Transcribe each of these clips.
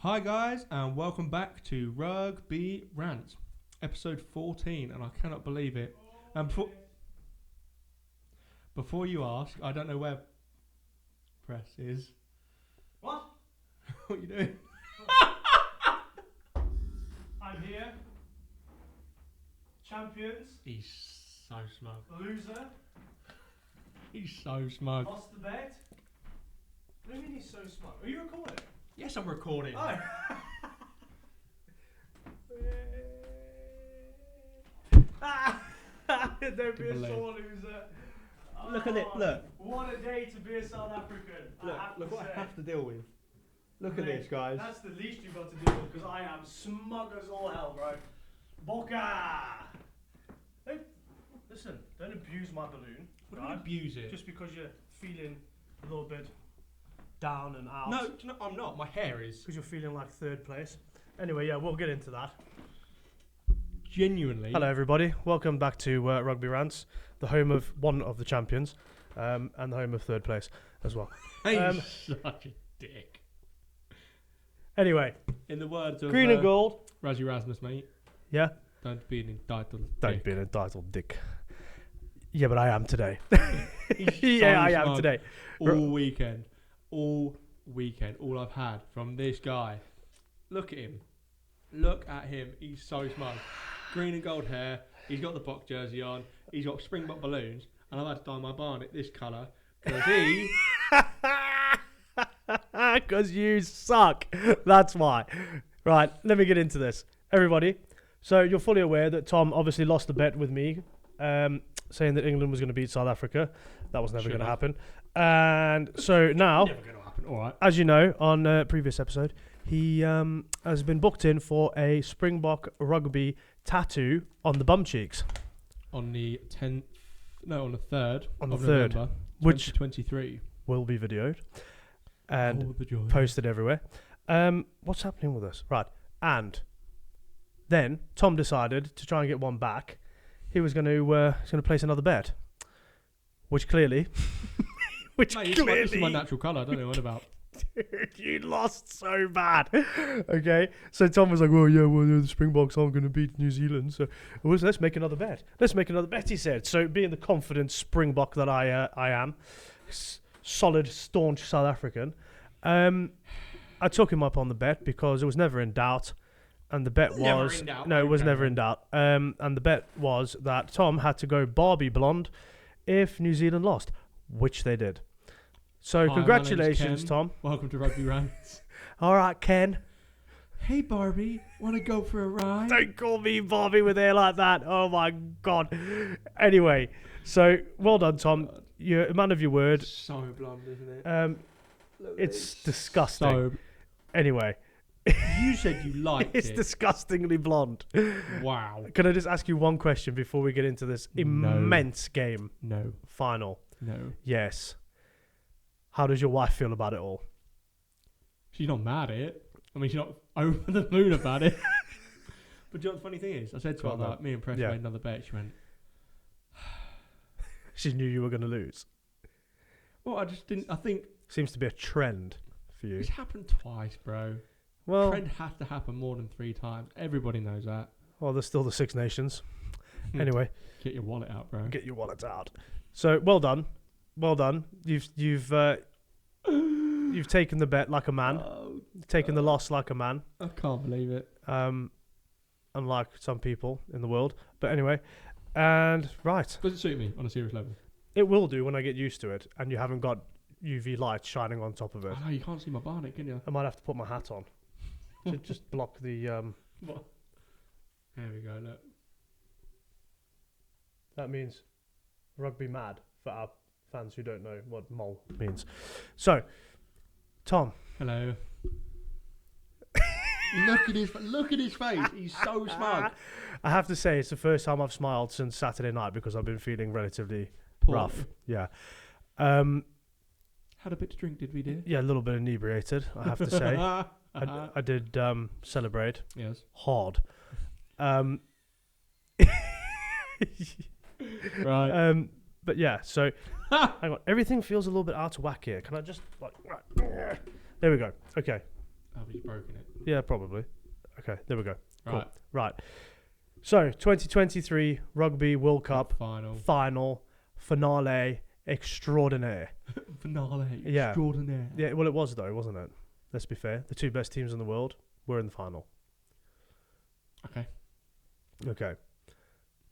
Hi guys, and welcome back to Rugby Rants, episode 14, and I cannot believe it. And before you ask, I don't know where press is. What? What are you doing? I'm here. Champions. He's so smug. Loser. He's so smug. Lost the bet. What do you mean he's so smug? Are you recording? Yes, I'm recording. Oh. Don't be a sore loser. Look at it, look. What a day to be a South African. Look what I have to deal with. Look at this, guys. That's the least you've got to deal with because I am smug as all hell, bro. Boca! Hey, listen, don't abuse my balloon. What do you abuse it? Just because you're feeling a little bit down and out. No, I'm not. My hair is. Because you're feeling like third place. Anyway, yeah, we'll get into that. Genuinely. Hello, everybody. Welcome back to Rugby Rants, the home of one of the champions, and the home of third place as well. He's such a dick. Anyway, In the words of green and gold. Razzie Rasmus, mate. Yeah? Don't be an entitled Don't dick. be an entitled dick. Yeah, but I am today. He's Yeah, so I am smug. today. All weekend. All I've had from this guy. Look at him. Look at him. He's so smug. Green and gold hair. He's got the box jersey on. He's got Springbok balloons. And I've had to dye my barnet this colour. Because he... Because you suck. That's why. Right, let me get into this. Everybody, so you're fully aware that Tom obviously lost the bet with me, saying that England was going to beat South Africa. That was never going to happen. And so now, Never going to happen. All right. as you know, on a previous episode, he has been booked in for a Springbok rugby tattoo on the bum cheeks. On the 10th... No, on the 3rd On the of 3rd, November, which 2023. Will be videoed and Oh, the joy. posted everywhere. What's happening with us? Right. And then Tom decided to try and get one back. He was going to place another bet, which clearly, Mate, this is my natural colour. I don't know what about. Dude, you lost so bad. Okay, so Tom was like, "Well, the Springboks aren't going to beat New Zealand, so let's make another bet. Let's make another bet." He said. So, being the confident Springbok that I am, solid, staunch South African, I took him up on the bet because it was never in doubt, and the bet was it was never in doubt. And the bet was that Tom had to go Barbie blonde if New Zealand lost, which they did. So Hi, congratulations, my name's Ken. Tom. Welcome to Rugby Rants. All right, Ken. Hey, Barbie. Want to go for a ride? Don't call me Bobby with hair like that. Oh my God. Anyway, so well done, Tom. You're a man of your word. So blonde, isn't it? It's disgusting. So, Anyway, you said you liked it's it. disgustingly blonde. Wow. Can I just ask you one question before we get into this immense game No. final? No. Yes. How does your wife feel about it all? She's not mad at it. I mean, she's not over the moon about it. But do you know what the funny thing is? I said to her, like, me and Press made another bet. She went... She knew you were going to lose. Well, I just didn't... I think... Seems to be a trend for you. It's happened twice, bro. Well, Trend has to happen more than 3 times. Everybody knows that. well, there's still the Six Nations. Anyway, Get your wallet out, bro. get your wallet out. So well done, well done. You've taken the bet like a man. Oh, Taken the loss like a man. I can't believe it. Unlike some people in the world. But anyway, and right, Does it suit me on a serious level? it will do when I get used to it, and you haven't got UV light shining on top of it. I know, you can't see my barnet, can you? I might have to put my hat on to just block the. What? There we go, look. That means rugby mad for our fans who don't know what mole means. So, Tom. Hello. Look at his face. He's so smug. I have to say, it's the first time I've smiled since Saturday night because I've been feeling relatively rough. Yeah. Had a bit to drink, did we, dear? Yeah, a little bit inebriated, I have to say. I did celebrate. Yes. Hard. Right. But yeah, so hang on. Everything feels a little bit out of whack here. Can I just like... There we go. Okay. Oh, he's broken it. Yeah, probably. Okay, there we go. Cool. Right. Right. So, 2023 Rugby World Cup Final. finale extraordinaire. Finale. Yeah. Extraordinaire. Yeah, well, it was though, wasn't it? Let's be fair. The two best teams in the world were in the final. Okay. Okay.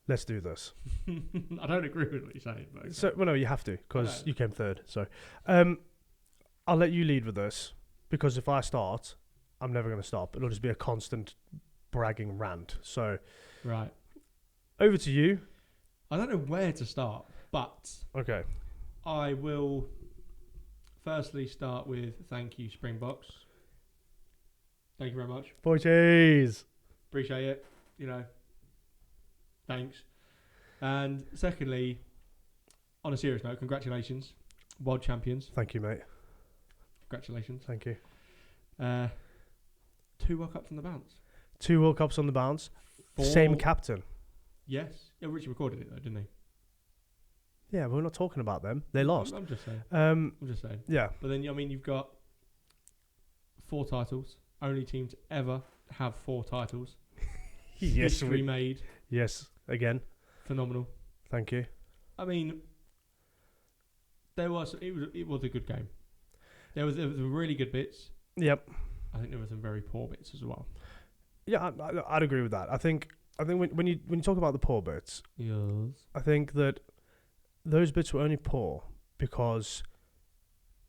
Let's do this. I don't agree with what you're saying, but okay. So, well, no, you have to because Okay. you came third. So, I'll let you lead with this because if I start, I'm never going to stop. It'll just be a constant bragging rant. So, Right. over to you. I don't know where to start, but Okay. I will firstly start with thank you, Springboks. Thank you very much. Boy, cheese. Appreciate it. You know, thanks. And secondly, on a serious note, congratulations, world champions. Thank you, mate. Congratulations. Thank you. 2 World Cups on the bounce. 2 World Cups on the bounce. 4. Same captain. Yes. Yeah, Richie recorded it though, didn't he? Yeah, we're not talking about them. They lost. I'm just saying. Um, I'm just saying. yeah. But then, I mean, you've got 4 titles. Only team to ever have 4 titles. Yes, History made. Yes, again. Phenomenal. Thank you. I mean, it was a good game. There was really good bits. Yep. I think there were some very poor bits as well. Yeah, I'd agree with that. I think when you talk about the poor bits, Yes. I think that those bits were only poor because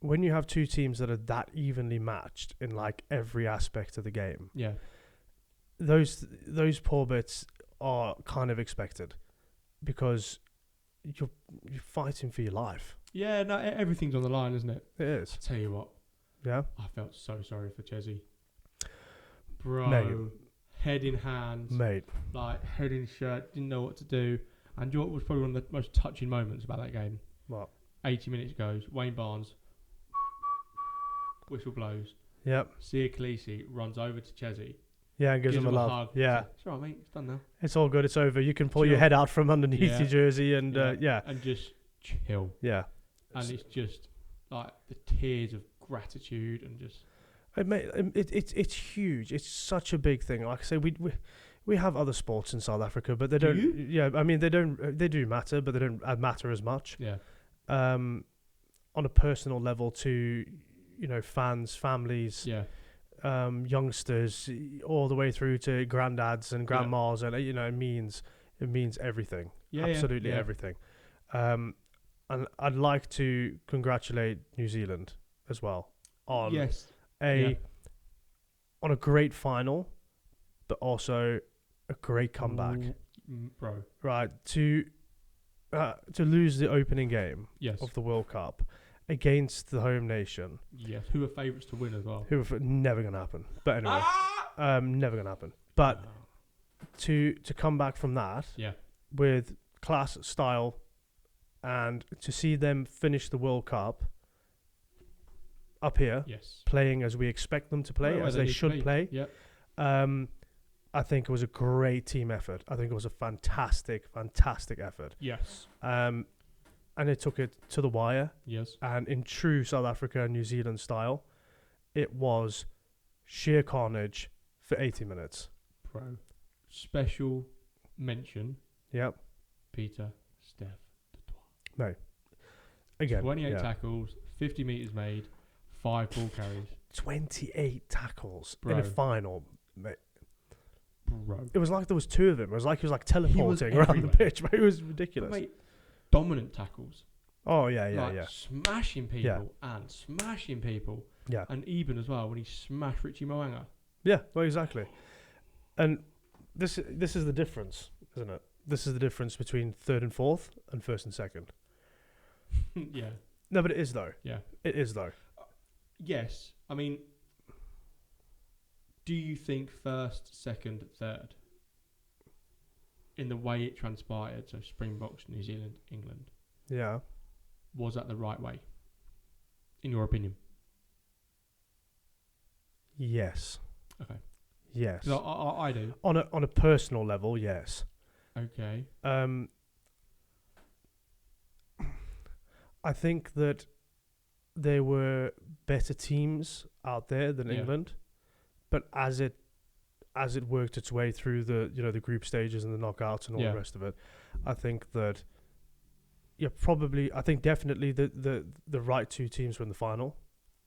when you have two teams that are that evenly matched in like every aspect of the game, Yeah. those poor bits are kind of expected because you're fighting for your life. Yeah, no, everything's on the line, isn't it? It is. I tell you what, Yeah. I felt so sorry for Chesney. Bro, Mate. head in hands, Mate. like head in shirt, didn't know what to do. And you know what was probably one of the most touching moments about that game? What? 80 minutes goes, Wayne Barnes, whistle blows. Yep. Sia Khaleesi runs over to Chesney. Yeah, and gives him a love. hug. Yeah. It's all right, mate. It's done now. It's all good. It's over. You can pull Chill. your head out from underneath Yeah. your jersey and yeah. And just chill. Yeah. And it's just like the tears of gratitude and just... It's huge. It's such a big thing. Like I say, we have other sports in South Africa, but they don't. you? Yeah, I mean they don't. They do matter, but they don't matter as much. Yeah. On a personal level, to fans, families, Yeah. youngsters, all the way through to granddads and grandmas, and it means everything. Yeah. Absolutely yeah. everything. And I'd like to congratulate New Zealand as well on on a great final, but also a great comeback. Bro. Right, to lose the opening game Yes. of the World Cup against the home nation. Yes. Who are favourites to win as well? Never gonna happen. But anyway, never gonna happen. But to come back from that with class, style, and to see them finish the World Cup up here, playing as we expect them to play, as they should play. Yep. I think it was a great team effort. I think it was a fantastic effort. Yes. And it took it to the wire. Yes. And in true South Africa and New Zealand style, it was sheer carnage for 80 minutes. Bro. Special mention. Yep. Peter Steph. No. Again. 28 tackles, 50 metres made, 5 ball carries. 28 tackles Bro. in a final, mate. Bro. It was like there was 2 of him. It was like he was like teleporting around everywhere. the pitch. But it was ridiculous. But mate, dominant tackles. Oh, yeah. Smashing people and smashing people. Yeah. And even as well when he smashed Richie Mo'unga. Yeah, well, exactly. And this is the difference, isn't it? This is the difference between third and fourth and first and second. Yeah. No, but it is, though. Yeah. It is, though. Yes. I mean, do you think first, second, third, in the way it transpired, so Springboks, New Zealand, England, Yeah. was that the right way, in your opinion? Yes. Okay. Yes. 'Cause I do. On a personal level, yes. Okay. I think that there were better teams out there than England. but as it worked its way through the the group stages and the knockouts and all the rest of it, I think that I think definitely the right two teams were in the final,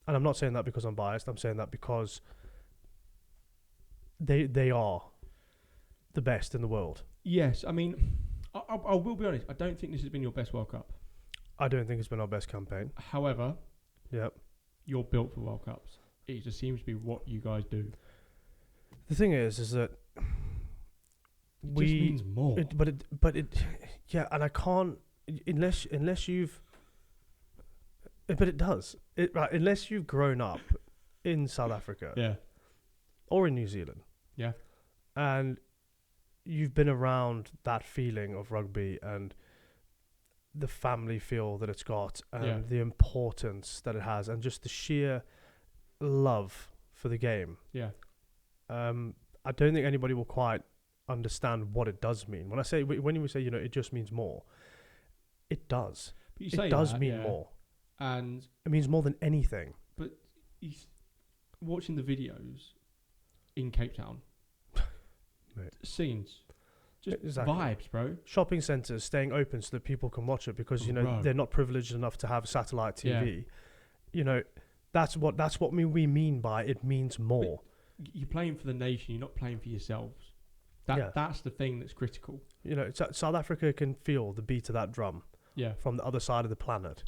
and I'm not saying that because I'm biased. I'm saying that because they are the best in the world. Yes, I mean, I will be honest. I don't think this has been your best World Cup. I don't think it's been our best campaign. However, Yep. you're built for World Cups. It just seems to be what you guys do. The thing is that It just means more. Yeah, and I can't unless you've. But it does. Right, unless you've grown up in South Africa. Yeah. Or in New Zealand. Yeah. And you've been around that feeling of rugby and the family feel that it's got and the importance that it has and just the sheer love for the game. Yeah. I don't think anybody will quite understand what it does mean. When you say, it just means more, it does. But you say it does that, mean more. And it means more than anything. But watching the videos in Cape Town, scenes, just vibes, bro. Shopping centres staying open so that people can watch it because they're not privileged enough to have satellite TV. Yeah. That's what we mean by it means more. But you're playing for the nation. You're not playing for yourselves. That's the thing that's critical. South Africa can feel the beat of that drum. Yeah. From the other side of the planet.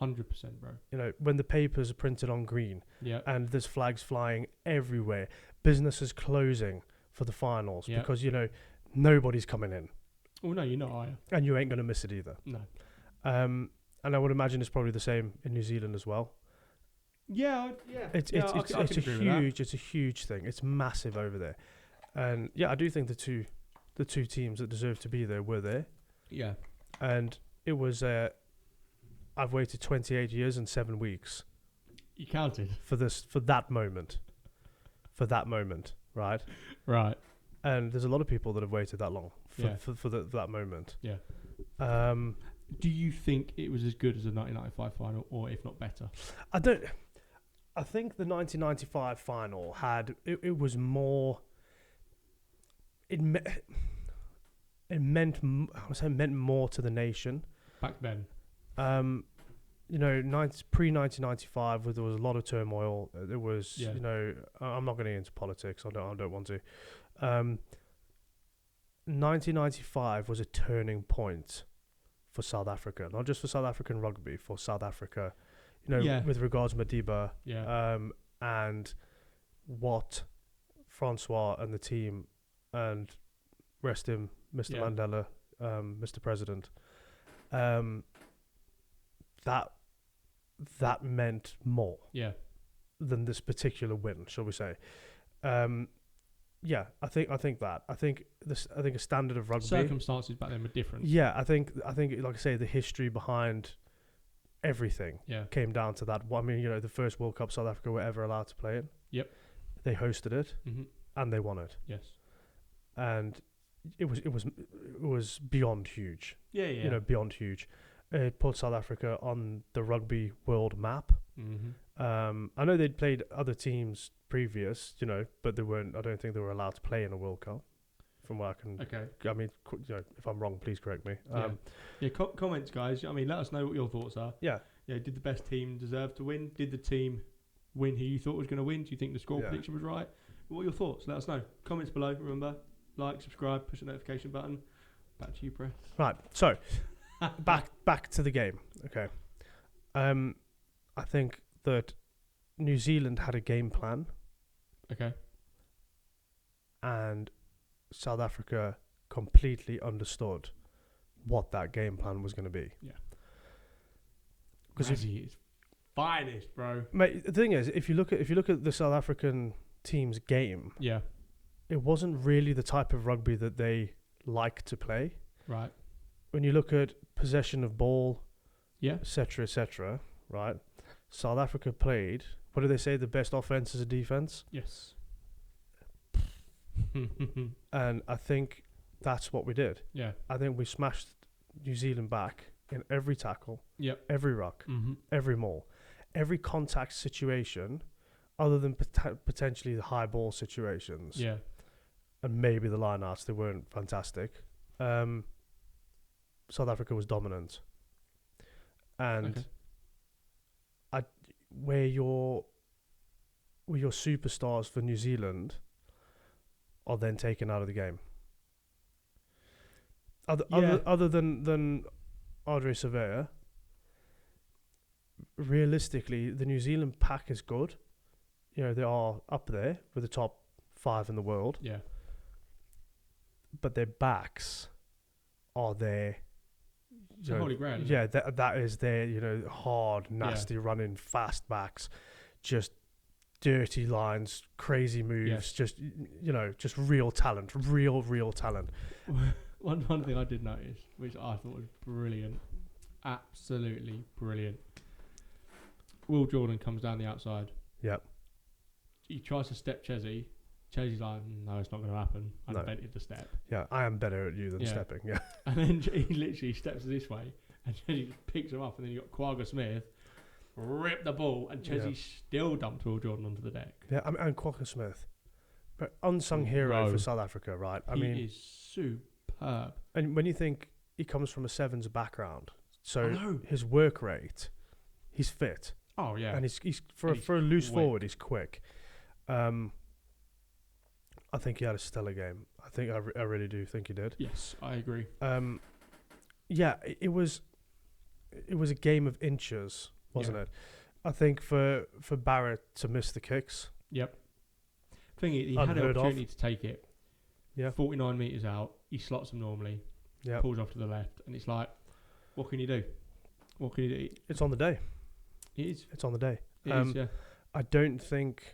100%, bro. When the papers are printed on green. Yeah. And there's flags flying everywhere. Businesses closing for the finals because nobody's coming in. Oh no, you're not, are you? And you ain't gonna miss it either. No. And I would imagine it's probably the same in New Zealand as well. Yeah. It's a huge thing. It's massive over there. And I do think the two teams that deserve to be there were there. Yeah. And it was I've waited 28 years and 7 weeks. You counted for that moment. For that moment, right? Right. And there's a lot of people that have waited that long for that moment. Yeah. Do you think it was as good as the 1995 final, or if not better? I think the 1995 final had it was more. It meant more to the nation back then. Pre-1995, there was a lot of turmoil. There was, I'm not going to get into politics. I don't want to. 1995 was a turning point for South Africa, not just for South African rugby, for South Africa. With regards to Madiba, and what Francois and the team, and rest him, Mr. Mandela, Mr. President. That meant more than this particular win, shall we say. I think a standard of rugby. Circumstances back then were different. Yeah, I think like I say, the history behind everything came down to that. Well, I mean, the first World Cup South Africa were ever allowed to play in. Yep. They hosted it and they won it. Yes. And it was beyond huge. Yeah. Beyond huge. It put South Africa on the rugby world map. I know they'd played other teams previous, but they weren't. I don't think they were allowed to play in a World Cup. From what I can. Okay. I mean, if I'm wrong, please correct me. Comments, guys. I mean, let us know what your thoughts are. Yeah. Did the best team deserve to win? Did the team win who you thought was going to win? Do you think the score prediction was right? What are your thoughts? Let us know. Comments below. Remember, like, subscribe, push the notification button. Back to you, Press. Right. So. Back to the game. Okay. I think that New Zealand had a game plan. Okay. And South Africa completely understood what that game plan was going to be. Yeah. Because it's finest, bro. Mate, the thing is, if you look at the South African team's game, it wasn't really the type of rugby that they like to play. Right. When you look at possession of ball, etc., right? South Africa played, what do they say, the best offense is a defense? Yes. And I think that's what we did. Yeah. I think we smashed New Zealand back in every tackle, yep, every ruck, every maul, every contact situation. other than potentially the high ball situations, Yeah. and maybe the line outs, they weren't fantastic. South Africa was dominant, and Okay. where your superstars for New Zealand are then taken out of the game. Other than Andre Surveyor, realistically, the New Zealand pack is good. You know, they are up there with the top 5 in the world, Yeah. but their backs are there. It's a holy grail. Isn't Yeah, it? that is their, you know, hard, nasty, running, fast backs, just dirty lines, crazy moves, Yes. just, you know, just real talent, real talent. One thing I did notice, which I thought was brilliant, absolutely brilliant. Will Jordan comes down the outside. Yep. He tries to step Chesney. Chesney's like, no, it's not going to happen. I No. invented the step. Yeah, I am better at you than Yeah. stepping. Yeah. And then he literally steps this way, and Chesney just picks him up, and then you got Quagga Smith, rip the ball, and Chesney still dumped Will Jordan onto the deck. Yeah, and Quagga Smith, but unsung hero Bro. for South Africa, right? I He mean, is superb. and when you think he comes from a sevens background, I so know. his work rate, he's fit, Oh, yeah. and he's And he's for a loose quick. forward, he's quick. I think he had a stellar game. I really do think he did. Yes, I agree. Yeah, it was a game of inches, wasn't it? I think for Barrett to miss the kicks. Yep. Thing is, he had an Unheard of. opportunity to take it. Yeah. 49 metres out. He slots him normally. Yeah, Pulls off to the left. And it's like, what can you do? What can you do? it's on the day. It is. It's on the day. It is, yeah. I think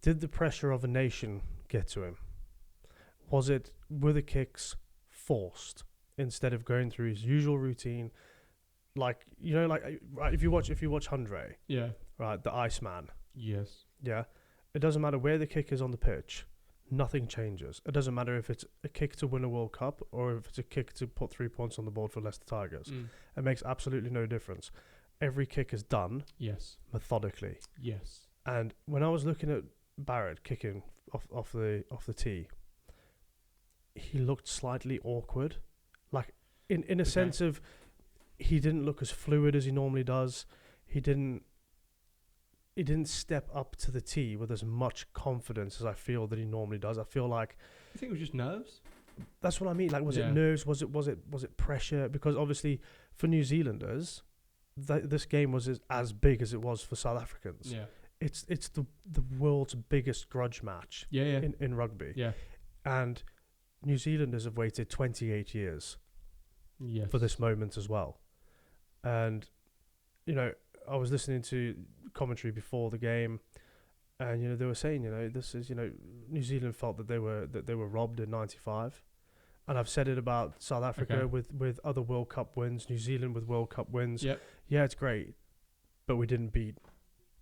did the pressure of a nation get to him? Were the kicks forced instead of going through his usual routine? Like, you know, like, right, if you watch Hundre, Yeah. right, the Iceman, Yes. yeah, it doesn't matter where the kick is on the pitch, nothing changes. It doesn't matter if it's a kick to win a World Cup or if it's a kick to put 3 points on the board for Leicester Tigers. Mm. It makes absolutely no difference. Every kick is done Yes. methodically. Yes. And when I was looking at Barrett kicking off the tee, he looked slightly awkward, like in a sense of he didn't look as fluid as he normally does. He didn't step up to the tee with as much confidence as I feel that he normally does. I feel like You think it was just nerves? that's what I mean. Like, was it Yeah. nerves? Was it pressure? Because obviously for New Zealanders, this game was as big as it was for South Africans. Yeah. It's the world's biggest grudge match Yeah, yeah. in rugby. Yeah. And New Zealanders have waited 28 years Yes. for this moment as well. And, you know, I was listening to commentary before the game, and, you know, they were saying, you know, this is, you know, New Zealand felt that they were robbed in '95. And I've said it about South Africa with other World Cup wins, New Zealand with World Cup wins. Yep. Yeah, it's great, but we didn't beat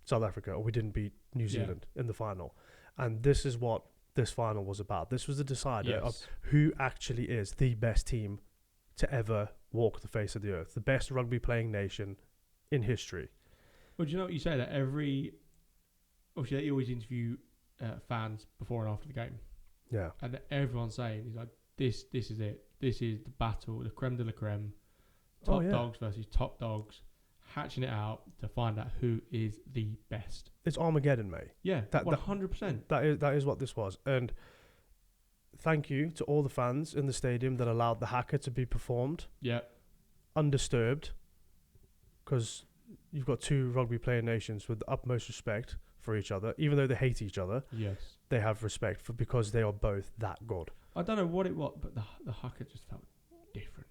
South Africa, or we didn't beat New Yeah. Zealand in the final. And this is what this final was about. This was the decider of Yes. who actually is the best team to ever walk the face of the earth, the best rugby playing nation in history. Well, do you know what you say? That obviously they always interview fans before and after the game. Yeah. And everyone's saying, he's like, this is it. This is the battle, the creme de la creme. Top dogs versus top dogs. Hatching it out to find out who is the best. It's Armageddon, mate. Yeah, That- 100%. That is what this was. And thank you to all the fans in the stadium that allowed the haka to be performed Yeah, undisturbed, because you've got two rugby playing nations with the utmost respect for each other. Even though they hate each other, yes. they have respect because they are both that good. I don't know what it was, but the haka just felt different.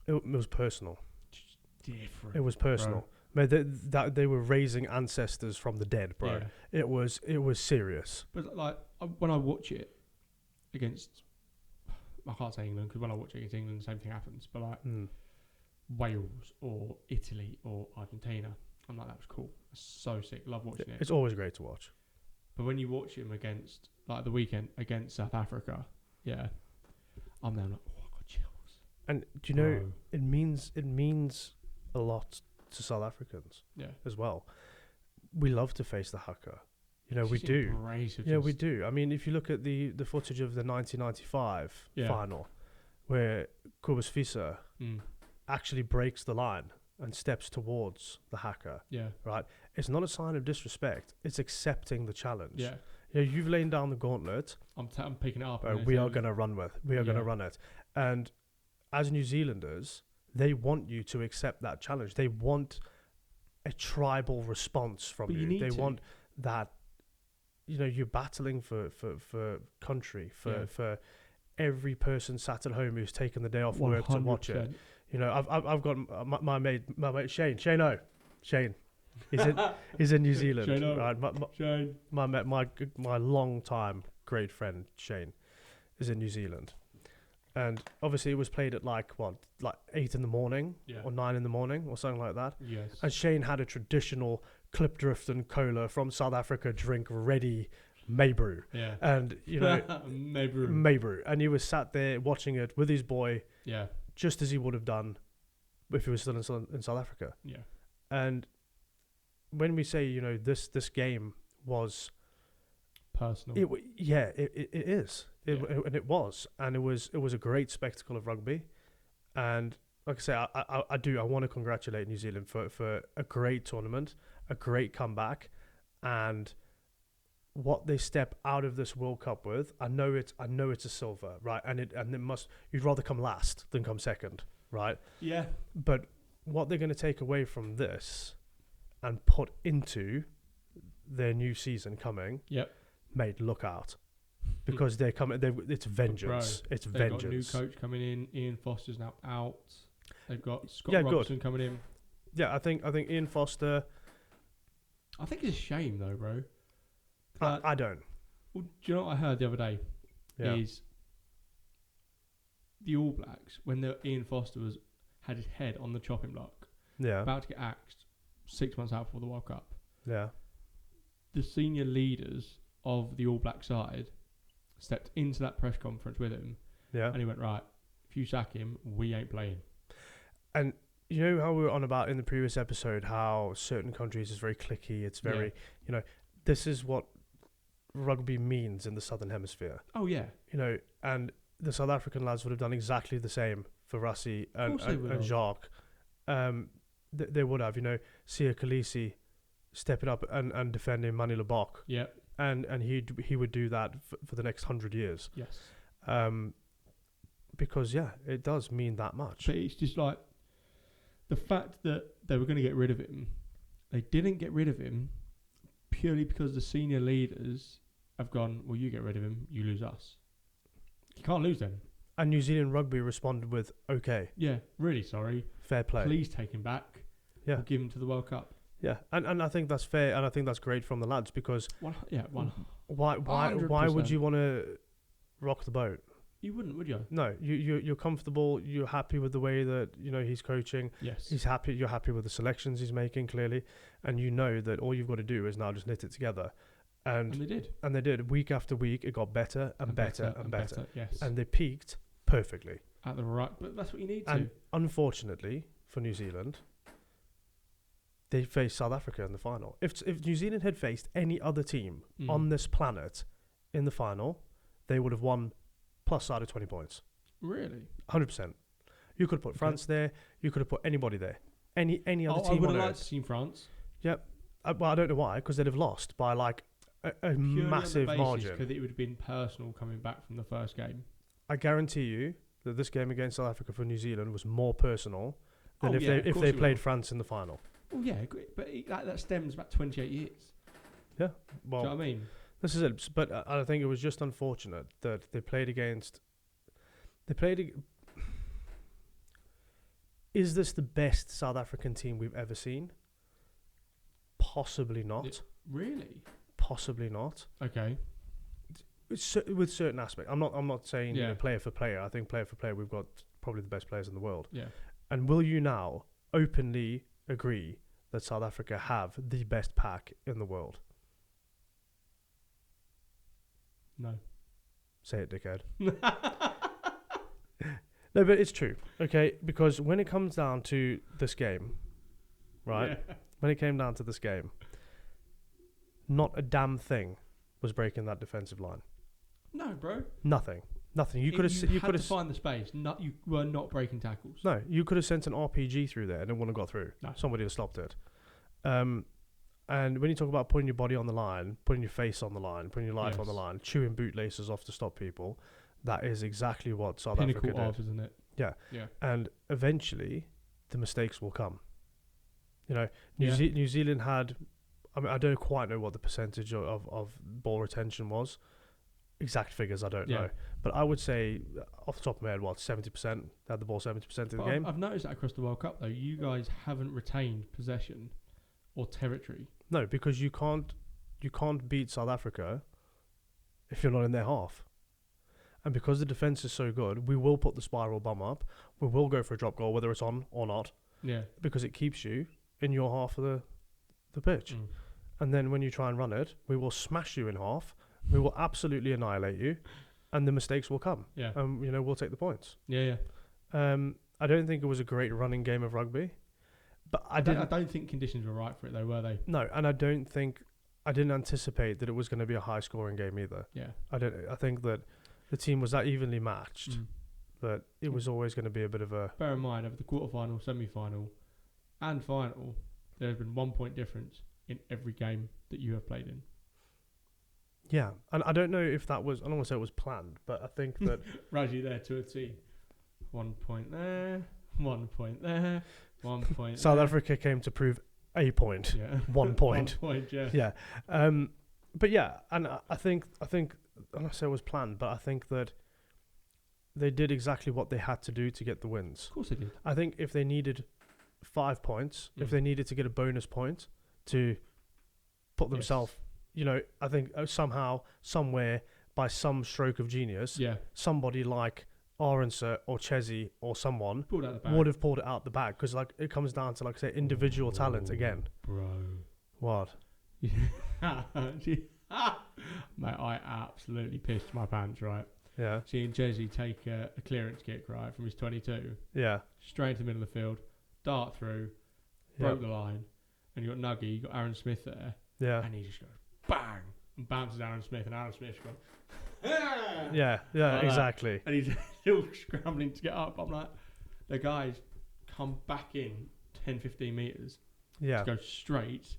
It was personal. Just different. It was personal. Mate, that they were raising ancestors from the dead, bro. Yeah. It was serious. But like when I watch it against, I can't say England because when I watch it against England, the same thing happens. But like Wales or Italy or Argentina, I'm like, that was cool. That's so sick. Love watching it. It's always great to watch. But when you watch him against, like the weekend against South Africa, yeah, I'm there like, oh, I got chills. And do you know, Bro. it means a lot to South Africans Yeah. as well. We love to face the haka. You know, we Just do. embrace it, Yeah, we just- do. I mean, if you look at the footage of the 1995 Yeah. final, where Kobus Visser Mm. actually breaks the line and steps towards the haka, Yeah. right? It's not a sign of disrespect. It's accepting the challenge. Yeah. You know, you've laid down the gauntlet. I'm picking it up. We are going to run with. We are going to Yeah. run it. And as New Zealanders, they want you to accept that challenge. They want a tribal response from But you you. need They to. want that. You know, you're battling for country, for every person sat at home who's taken the day off work to watch it. 100%. You know, I've got my mate Shane. He's in New Zealand. Shane O. Right? Shane. My long time great friend Shane is in New Zealand, and obviously it was played at like 8 in the morning Yeah. or 9 in the morning or something like that. Yes. And Shane had a traditional Klipdrift and cola from South Africa drink ready, Maybrew, Yeah. and you know Maybe. Maybrew, and he was sat there watching it with his boy, Yeah. just as he would have done if he was still in South Africa. Yeah. And when we say, you know, this game was, Personal. it is, and it was a great spectacle of rugby, and like I say, I want to congratulate New Zealand for a great tournament, a great comeback, and what they step out of this World Cup with. I know it's a silver, right, and it must, you'd rather come last than come second, right? Yeah. But what they're going to take away from this and put into their new season coming, Yep. mate, look out. Because they're coming, it's vengeance. It's They've vengeance. got a new coach coming in. Ian Foster's now out. They've got Scott Yeah, good. Robertson coming in. Yeah, I think Ian Foster, I think it's a shame though, bro. I don't. Well, do you know what I heard the other day? Yeah. Is the All Blacks, when Ian Foster had his head on the chopping block, Yeah. about to get axed 6 months out before the World Cup, Yeah. the senior leaders of the All Black side stepped into that press conference with him, Yeah. and he went, right, if you sack him, we ain't playing. And you know how we were on about in the previous episode how certain countries is very cliquey, it's very, you know, this is what rugby means in the Southern Hemisphere. Oh, yeah. You know, and the South African lads would have done exactly the same for Rassie and course they would have. Jacques. They would have, you know, Sia Khaleesi stepping up and defending Mani Lebok. Yeah. And he would do that for the next 100 years. Yes. Because, yeah, it does mean that much. But it's just like the fact that they were going to get rid of him, they didn't get rid of him purely because the senior leaders have gone, well, you get rid of him, you lose us. You can't lose them. And New Zealand Rugby responded with, okay, Yeah, really sorry. fair play. Please take him back. Yeah. We'll give him to the World Cup. Yeah, and I think that's fair, and I think that's great from the lads, because One. why would 100%. you want to rock the boat? You wouldn't, would you? No, you're comfortable. You're happy with the way that, you know, he's coaching. Yes. He's happy. You're happy with the selections he's making, clearly, and you know that all you've got to do is now just knit it together. And they did. And they did. Week after week, it got better and better and better. Yes. And they peaked perfectly. At the right, but that's what you need And to. unfortunately for New Zealand, they faced South Africa in the final. If New Zealand had faced any other team on this planet in the final, they would have won plus side of 20 points. Really? 100%. You could have put France there. You could have put anybody there. Any other I team would on have liked earth. to see France. Yep. Well, I don't know why, because they'd have lost by like a massive margin. Because it would have been personal coming back from the first game. I guarantee you that this game against South Africa for New Zealand was more personal than Oh, if yeah, of they course it played will. France in the final. Well, yeah, but that stems back 28 years. Yeah. Do Well, you know what I mean? this is it. But I think it was just unfortunate that they played against. Is this the best South African team we've ever seen? Possibly not. Really? Possibly not. Okay. With certain aspects. I'm not saying, you Yeah. know, player for player. I think player for player, we've got probably the best players in the world. Yeah. And will you now openly agree that South Africa have the best pack in the world? No. Say it, dickhead. No, but it's true, okay? Because when it comes down to this game, right? Yeah. When it came down to this game, not a damn thing was breaking that defensive line. No, bro. Nothing. You could have. You had to find the space. You were not breaking tackles. No, you could have sent an RPG through there and it wouldn't have got through. No. Somebody would have stopped it. And when you talk about putting your body on the line, putting your face on the line, putting your life on the line, chewing bootlaces off to stop people, that is exactly what South Pinnacle Africa of, did. isn't it? Yeah. Yeah. And eventually, the mistakes will come. You know, Yeah. New Zealand had, I mean, I don't quite know what the percentage of ball retention was. Exact figures, I don't know. But I would say, off the top of my head, 70%? They had the ball 70% of the game. I've noticed that across the World Cup, though. You guys haven't retained possession or territory. No, because you can't beat South Africa if you're not in their half. And because the defense is so good, we will put the spiral bum up. We will go for a drop goal, whether it's on or not. Yeah. Because it keeps you in your half of the pitch. Mm. And then when you try and run it, we will smash you in half. We will absolutely annihilate you, and the mistakes will come. Yeah. We'll take the points. Yeah. I don't think it was a great running game of rugby, but I don't think conditions were right for it, though, were they? No, and I didn't anticipate that it was going to be a high-scoring game either. Yeah. I think that the team was that evenly matched that it was always going to be a bit of a. Bear in mind, over the quarterfinal, semi-final, and final, there has been 1 point difference in every game that you have played in. Yeah, and I don't know if that was. I don't want to say it was planned, but I think that Raji there to a T. 1 point there. 1 point there. 1 point. South there. Africa came to prove a point. Yeah. 1 point. 1 point. Yeah. Yeah. But yeah, and I think. I'm not say it was planned, but I think that they did exactly what they had to do to get the wins. Of course they did. I think if they needed 5 points, if they needed to get a bonus point to put themselves, I think somehow, somewhere, by some stroke of genius, somebody like Aronsa or Chesney or someone would have pulled it out the bag. Because it comes down to, like I say, individual talent again. Bro. What? Mate, I absolutely pissed my pants, right? Yeah. Seeing Chesney take a clearance kick, right, from his 22. Yeah. Straight into the middle of the field, dart through, broke the line, and you got Nuggy, you got Aaron Smith there. Yeah. And he just goes, bang, and bounces Aaron Smith, and Aaron Smith's gone, yeah, like exactly. And he's still scrambling to get up. I'm like, the guys come back in 10, 15 metres. Yeah. To go straight.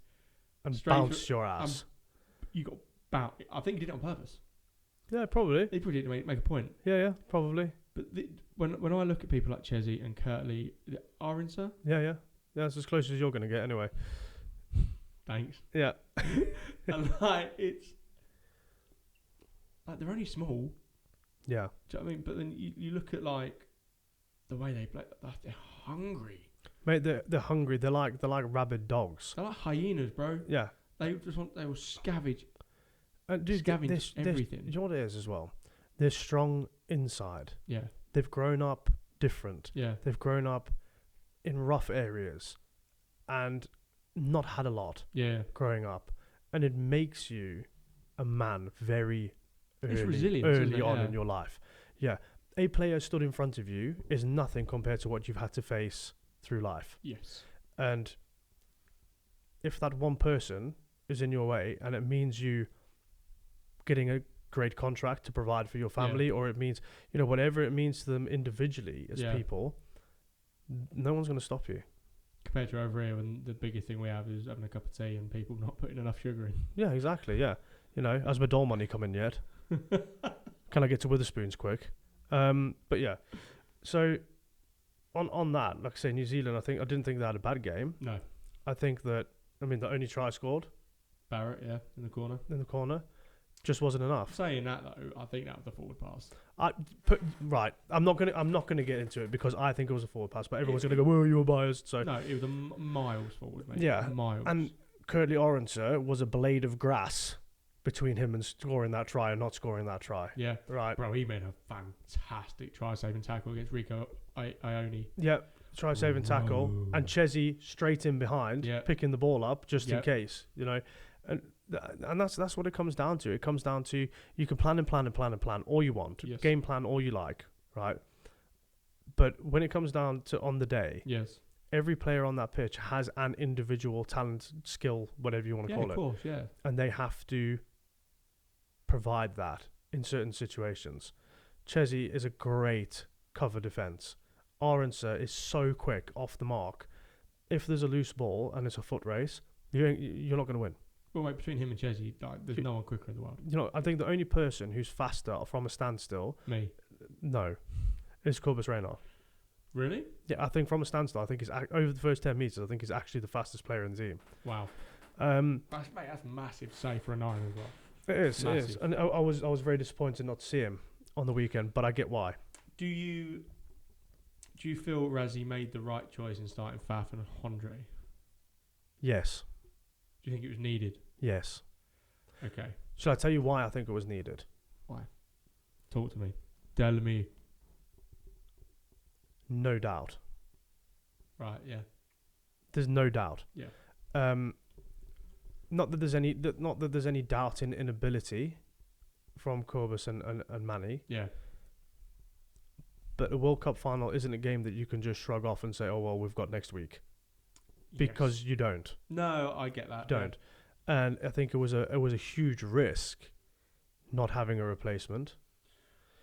And bounce your ass. You got bounced. I think he did it on purpose. Yeah, probably. He probably did to make a point. Yeah, probably. But when I look at people like Chesney and Kirtley, Aronsa? Yeah. That's as close as you're going to get anyway. Thanks. Yeah. And it's they're only small. Yeah. Do you know what I mean? But then you look at the way they play. They're hungry. Mate, they're hungry. They're like rabid dogs. They're like hyenas, bro. Yeah. They will scavenge. Scavenge everything. You know what it is as well? They're strong inside. Yeah. They've grown up different. Yeah. They've grown up in rough areas and not had a lot growing up. And it makes you a man very early on in your life. Yeah. A player stood in front of you is nothing compared to what you've had to face through life. Yes. And if that one person is in your way and it means you getting a great contract to provide for your family, or it means, whatever it means to them individually as people, no one's going to stop you. Compared to over here, when the biggest thing we have is having a cup of tea and people not putting enough sugar in. Yeah, exactly, yeah. Has my doll money come in yet? Can I get to Witherspoons quick? But yeah, so on that, like I say, New Zealand, I didn't think they had a bad game. No. I think that, the only try scored. Barrett, in the corner. Just wasn't enough. Saying that though, I think that was a forward pass. Right. I'm not gonna get into it because I think it was a forward pass, but everyone's gonna go, well, you were biased. So no, it was miles forward, mate. Yeah, miles. And Kirtley Aronsa was a blade of grass between him and scoring that try and not scoring that try. Yeah, right. Bro, he made a fantastic try-saving tackle against Rico Ione. Yeah, try-saving tackle, and Chesney straight in behind, picking the ball up just in case, And that's what it comes down to. It comes down to you can plan all you want, game plan all you like, right? But when it comes down to on the day, every player on that pitch has an individual talent, skill, whatever you want to call it. Of course, yeah. And they have to provide that in certain situations. Chesney is a great cover defence. Aronsa is so quick off the mark. If there's a loose ball and it's a foot race, you're not going to win. Well, mate, between him and Chesney, like, there's no one quicker in the world. You know, I think the only person who's faster from a standstill, Me. no, is Corbus Reynar. Really? Yeah, I think from a standstill, I think he's over the first 10 metres, I think he's actually the fastest player in the team. Wow. That's massive save for a 9 as well. It is. And I was very disappointed not to see him on the weekend, but I get why. Do you feel Razzie made the right choice in starting Faf and Hondre? Yes. Do you think it was needed? Yes. Okay. Shall I tell you why I think it was needed? Why? Talk to me. Tell me. No doubt. Right, yeah. There's no doubt. Yeah. Not that there's any doubt in inability from Corbus and Manny. Yeah. But a World Cup final isn't a game that you can just shrug off and say, "Oh well, we've got next week," because you don't. No, I get that. You don't. And I think it was a huge risk not having a replacement.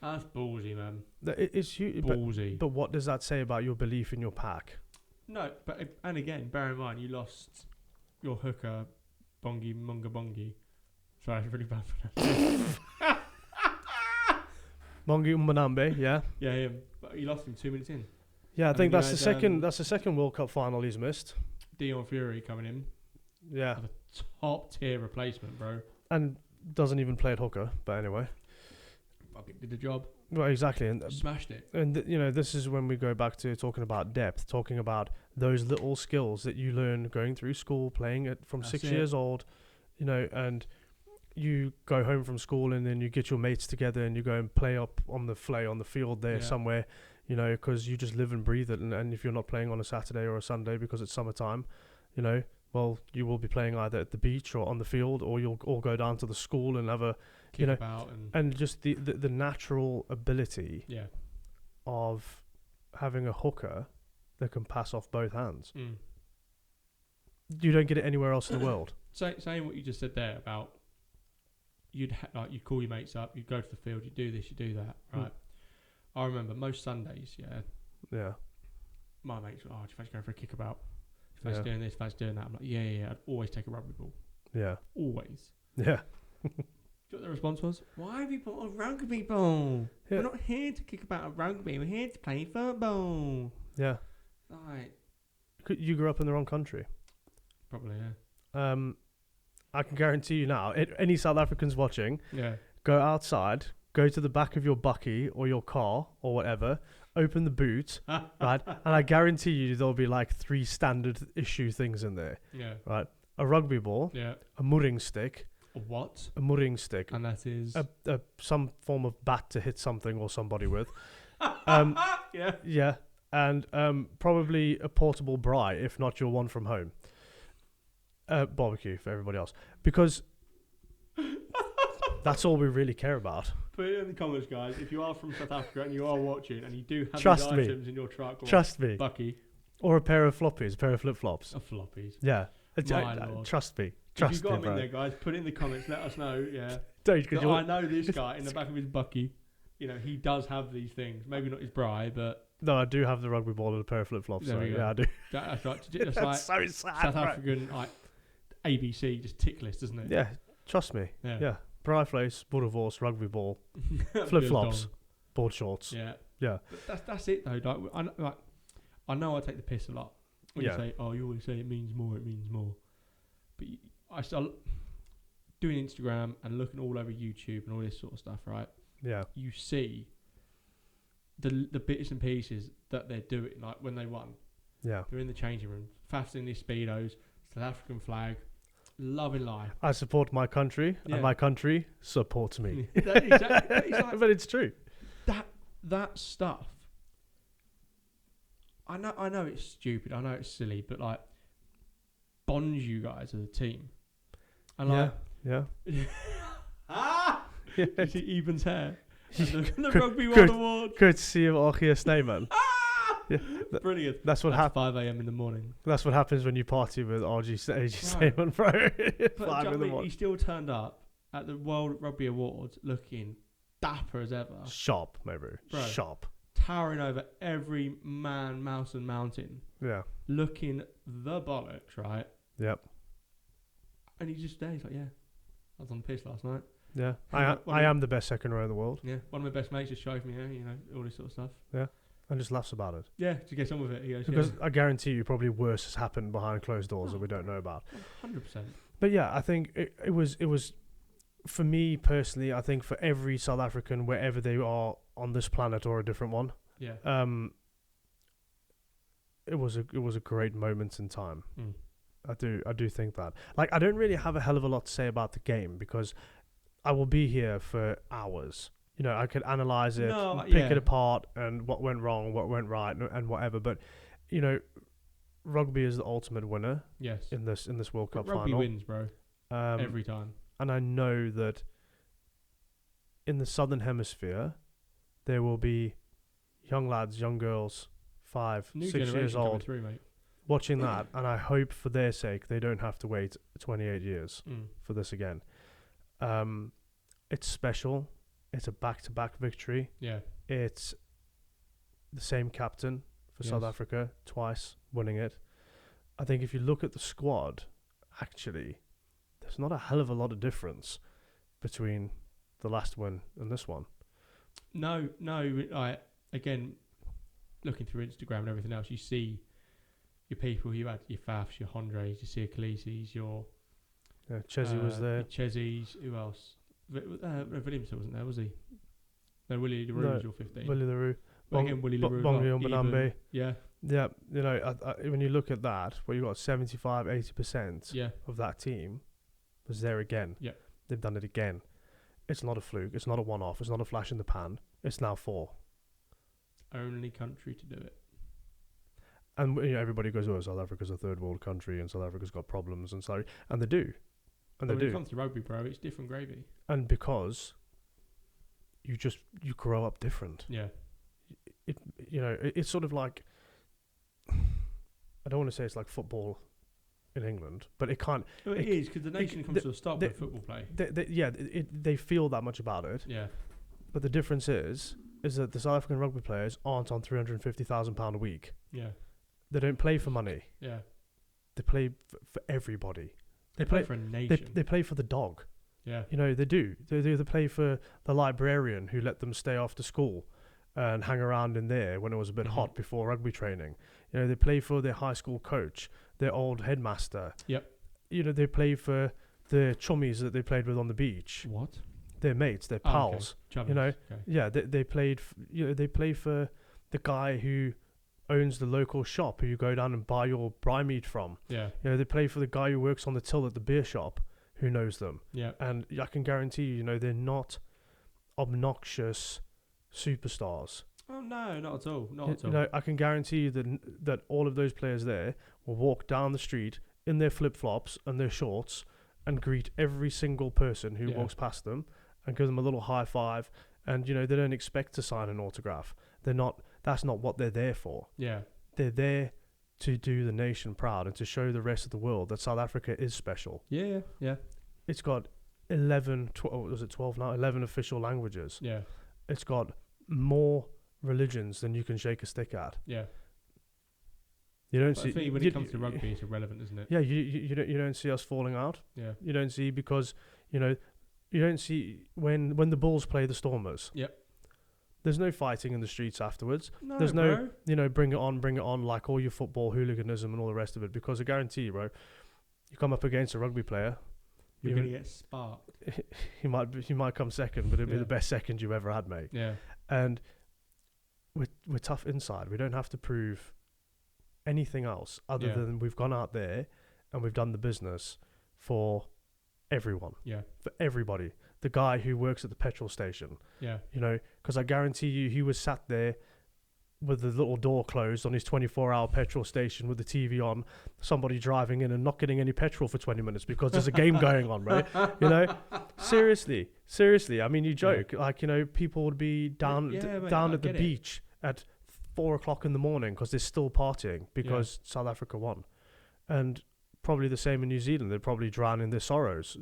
That's ballsy, man. It's huge. Ballsy. But what does that say about your belief in your pack? No, and again, bear in mind you lost your hooker, Bongi Munga Bongi. Sorry, that's really bad for that. Mongi Umbanambe, yeah. Yeah, him. But you lost him 2 minutes in. Yeah, I And think then that's you the had, second. That's the second World Cup final he's missed. Dion Fury coming in. Yeah, Top tier replacement, bro. and doesn't even play at hooker. But anyway, Fucking did the job. well, exactly, and Smashed it. you know, this is when we go back to talking about depth, talking about those little skills that you learn going through school, playing it from That's 6 it. years old, you know, and you go home from school and then you get your mates together and you go and play up on the field there somewhere, you know, because you just live and breathe it. And if you're not playing on a Saturday or a Sunday because it's summertime, you know, well, you will be playing either at the beach or on the field, or you'll all go down to the school and have a, Kick about and just the natural ability yeah. of having a hooker that can pass off both hands. Mm. You don't get it anywhere else in the world. Saying what you just said there about you'd you'd call your mates up, you'd go to the field, you'd do this, you'd do that, right? I remember most Sundays, Yeah. my mates were, if I go for a kickabout, if I Yeah. doing this, if I doing that, I'm like, yeah, I'd always take a rugby ball. Yeah. Always. Yeah. Do you know what the response was? Why have you put a rugby ball? Yeah. We're not here to kick about a rugby, we're here to play football. Yeah. Like, You grew up in the wrong country. probably, yeah. I can guarantee you now, any South Africans watching, Yeah. go outside, go to the back of your bucky or your car or whatever, open the boot, right? And I guarantee you there'll be like 3 standard issue things in there, Yeah. right? A rugby ball, Yeah. a murring stick, A what? and that is... a some form of bat to hit something or somebody with. Yeah. Yeah, and probably a portable braai, if not your one from home. Barbecue for everybody else, because that's all we really care about. Put it in the comments, guys, if you are from South Africa and you are watching and you do have Trust these me. items in your truck or Trust me. bucky Or a pair of floppies, a pair of flip-flops. or floppies. Yeah. My Lord. Trust me. If Trust you've got me, them in bro. there, guys, put it in the comments, let us know, yeah. Don't, 'cause That I know this guy in the back of his bucky, you know, he does have these things. Maybe not his braai, but... No, I do have the rugby ball and a pair of flip-flops, There so we go. yeah, I do. That's right. That's like That's so sad, South bro. African like ABC, just tick list, isn't it? Yeah, trust me. Yeah. Braai vlees, boerewors, rugby ball, flip-flops, board shorts. Yeah. Yeah. But that's it though. I know I take the piss a lot when Yeah. you say, "Oh, you always say it means more." It means more. But I start doing Instagram and looking all over YouTube and all this sort of stuff. Right? Yeah. You see the bits and pieces that they're doing. Like when they won, Yeah. they're in the changing room, fastening these speedos, South African flag, loving life. I support my country, Yeah. and my country supports me. Exactly. It's like, But it's true. that stuff. I know it's stupid. I know it's silly, but like bonds you guys as a team. And like, Yeah. you see Eben's hair. And the Good- Rugby good. World Award. Courtesy of Orgia Sneyman. Brilliant. That's what happens. 5 a.m. in the morning. That's what happens when you party with RG Simon, bro. But 5 in the morning. he still turned up at the World Rugby Awards looking dapper as ever. Sharp, mate, bro. Sharp. Towering over every man, mouse, and mountain. Yeah. Looking the bollocks, right? Yep. And he's just there. He's like, yeah, I was on the piss last night. Yeah. I am the best second row in the world. Yeah. One of my best mates just showed me, all this sort of stuff. Yeah. And just laughs about it. Yeah, to get on with it. He goes, because I guarantee you probably worse has happened behind closed doors that we don't know about. 100%. But yeah, I think it was for me personally, I think for every South African, wherever they are on this planet or a different one, yeah, it was a great moment in time. Mm. I do think that. Like, I don't really have a hell of a lot to say about the game because I will be here for hours. You know, I could analyze it, pick it apart, and what went wrong, what went right, and whatever. But you know, rugby is the ultimate winner. Yes. In this World Cup rugby final. Rugby wins, bro. Every time. And I know that in the Southern Hemisphere, there will be young lads, young girls, 5, 6 years old, through, mate, watching that, and I hope for their sake they don't have to wait 28 years for this again. It's special. It's a back-to-back victory. Yeah. It's the same captain for South Africa, twice winning it. I think if you look at the squad, actually, there's not a hell of a lot of difference between the last one and this one. No. Again, looking through Instagram and everything else, you see your people. You had your Fafs, your Hondres, you see your Khaleesi's, your... Chesney was there. Chesney's, who else? Williams wasn't there, was he? No, Willie LaRue was your 15. Willie LaRue. Willie LaRue. Bongi Mbonambe. Yeah. Yeah, you know, when you look at that, where you got 75, 80% of that team was there again. Yeah. They've done it again. It's not a fluke. It's not a one-off. It's not a flash in the pan. It's now 4. Only country to do it. And you know, everybody goes, "Oh, South Africa's a third world country, and South Africa's got problems," and so, and they do. And when it comes to rugby, bro, it's different gravy. And because you grow up different. Yeah. It's sort of like, I don't want to say it's like football in England, but it can't. No, it is, because the nation comes to a stop with football play. They feel that much about it. Yeah. But the difference is that the South African rugby players aren't on £350,000 a week. Yeah. They don't play for money. Yeah. They play for everybody. They play for a nation. They play for the dog. Yeah. You know, they do. They play for the librarian who let them stay after school and hang around in there when it was a bit hot before rugby training. You know, they play for their high school coach, their old headmaster. Yep. You know, they play for the chummies that they played with on the beach. What? Their mates, their pals. Okay. You know, okay. Yeah, they played. They play for the guy who owns the local shop who you go down and buy your braai meat from. Yeah. You know, they play for the guy who works on the till at the beer shop who knows them. Yeah. And I can guarantee you, they're not obnoxious superstars. Oh no, not at all. Not at all. You know, I can guarantee you that all of those players there will walk down the street in their flip-flops and their shorts and greet every single person who walks past them and give them a little high five. And they don't expect to sign an autograph. That's not what they're there for. Yeah. They're there to do the nation proud and to show the rest of the world that South Africa is special. Yeah. It's got 11 official languages. Yeah. It's got more religions than you can shake a stick at. Yeah. You don't but see. I think when it comes to rugby, it's irrelevant, isn't it? Yeah, you don't see us falling out. Yeah. You don't see because you don't see when the Bulls play the Stormers. Yep. There's no fighting in the streets afterwards. No, There's bro. no, bring it on, like all your football hooliganism and all the rest of it. Because I guarantee you, bro, you come up against a rugby player, you're gonna get sparked. He might come second, but it'll be the best second you've ever had, mate. Yeah. And we're tough inside. We don't have to prove anything else other than we've gone out there and we've done the business for everyone. Yeah. For everybody. The guy who works at the petrol station. Yeah. Because I guarantee you he was sat there with the little door closed on his 24-hour petrol station with the TV on, somebody driving in and not getting any petrol for 20 minutes because there's a game going on, right? Seriously. I mean, you joke. Like, people would be down at the beach at 4 o'clock in the morning because they're still partying because South Africa won. And probably the same in New Zealand. They're probably drowning their sorrows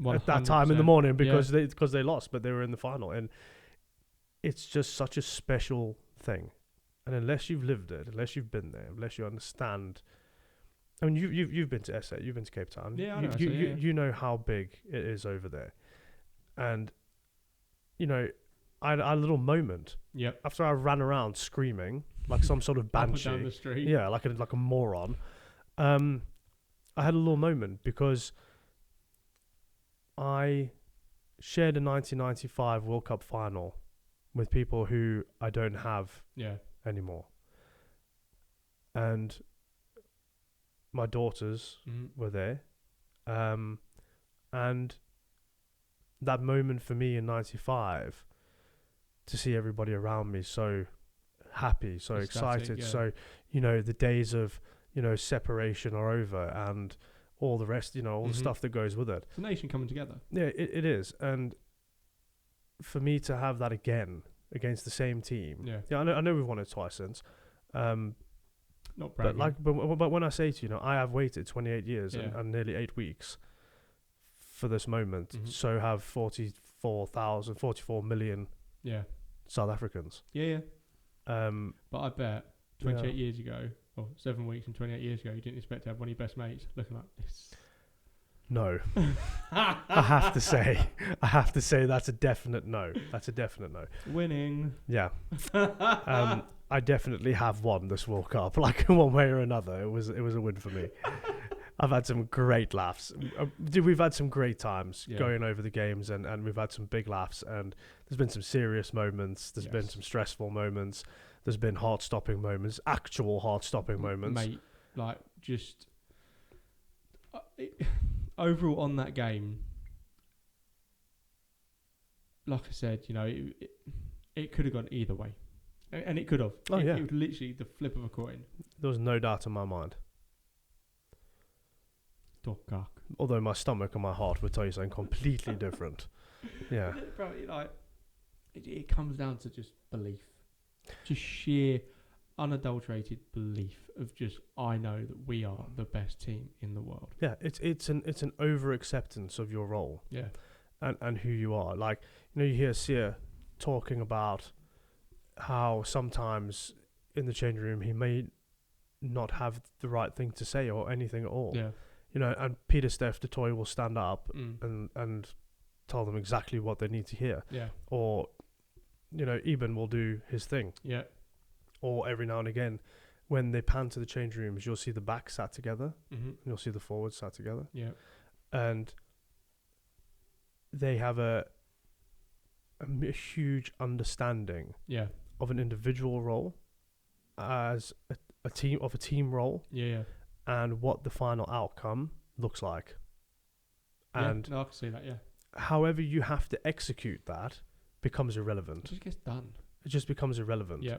at that time in the morning because they lost, but they were in the final. And it's just such a special thing. And unless you've lived it, unless you've been there, unless you understand, I mean, you've been to SA, you've been to Cape Town. Yeah, I know. You know how big it is over there, and you know, I had a little moment. Yep. After I ran around screaming like some sort of banshee, Up and down the street. yeah, like a moron. I had a little moment because I shared a 1995 World Cup final with people who I don't have anymore. And my daughters were there. And that moment for me in 95, to see everybody around me so happy, so excited, so, you know, the days of, you know, separation are over and all the rest, you know, all the stuff that goes with it. It's a nation coming together. Yeah, it is. And for me to have that again against the same team. Yeah, I know we've won it twice since. Not bragging. But when I say to you, know, I have waited 28 years and nearly 8 weeks for this moment. So have 44 million South Africans. Yeah. But I bet 28 years ago, or 7 weeks and 28 years ago, you didn't expect to have one of your best mates looking like this. No. I have to say that's a definite no. That's a definite no. Winning. Yeah. I definitely have won this World Cup, like in one way or another. It was a win for me. I've had some great laughs. We've had some great times going over the games, and we've had some big laughs. And there's been some serious moments. There's been some stressful moments. There's been heart-stopping moments, actual heart-stopping moments. Mate, like just overall on that game, like I said, you know, it could have gone either way. And it could have. It was literally the flip of a coin. There was no doubt in my mind. Although my stomach and my heart would tell you something completely different. Yeah. Bro, it comes down to just belief. Just sheer, unadulterated belief of just, I know that we are the best team in the world. Yeah, it's an over acceptance of your role. Yeah. And who you are. Like, you know, you hear Sia talking about how sometimes in the changing room he may not have the right thing to say or anything at all. Yeah. You know, and Peter Steph the toy will stand up and tell them exactly what they need to hear. Yeah. Or, you know, Eben will do his thing. Yeah. Or every now and again, when they pan to the change rooms, you'll see the back sat together. And you'll see the forwards sat together. Yeah. And they have a huge understanding of an individual role as a team role. Yeah. And what the final outcome looks like. And I can see that, however you have to execute that becomes irrelevant. It just gets done. It just becomes irrelevant. Yeah.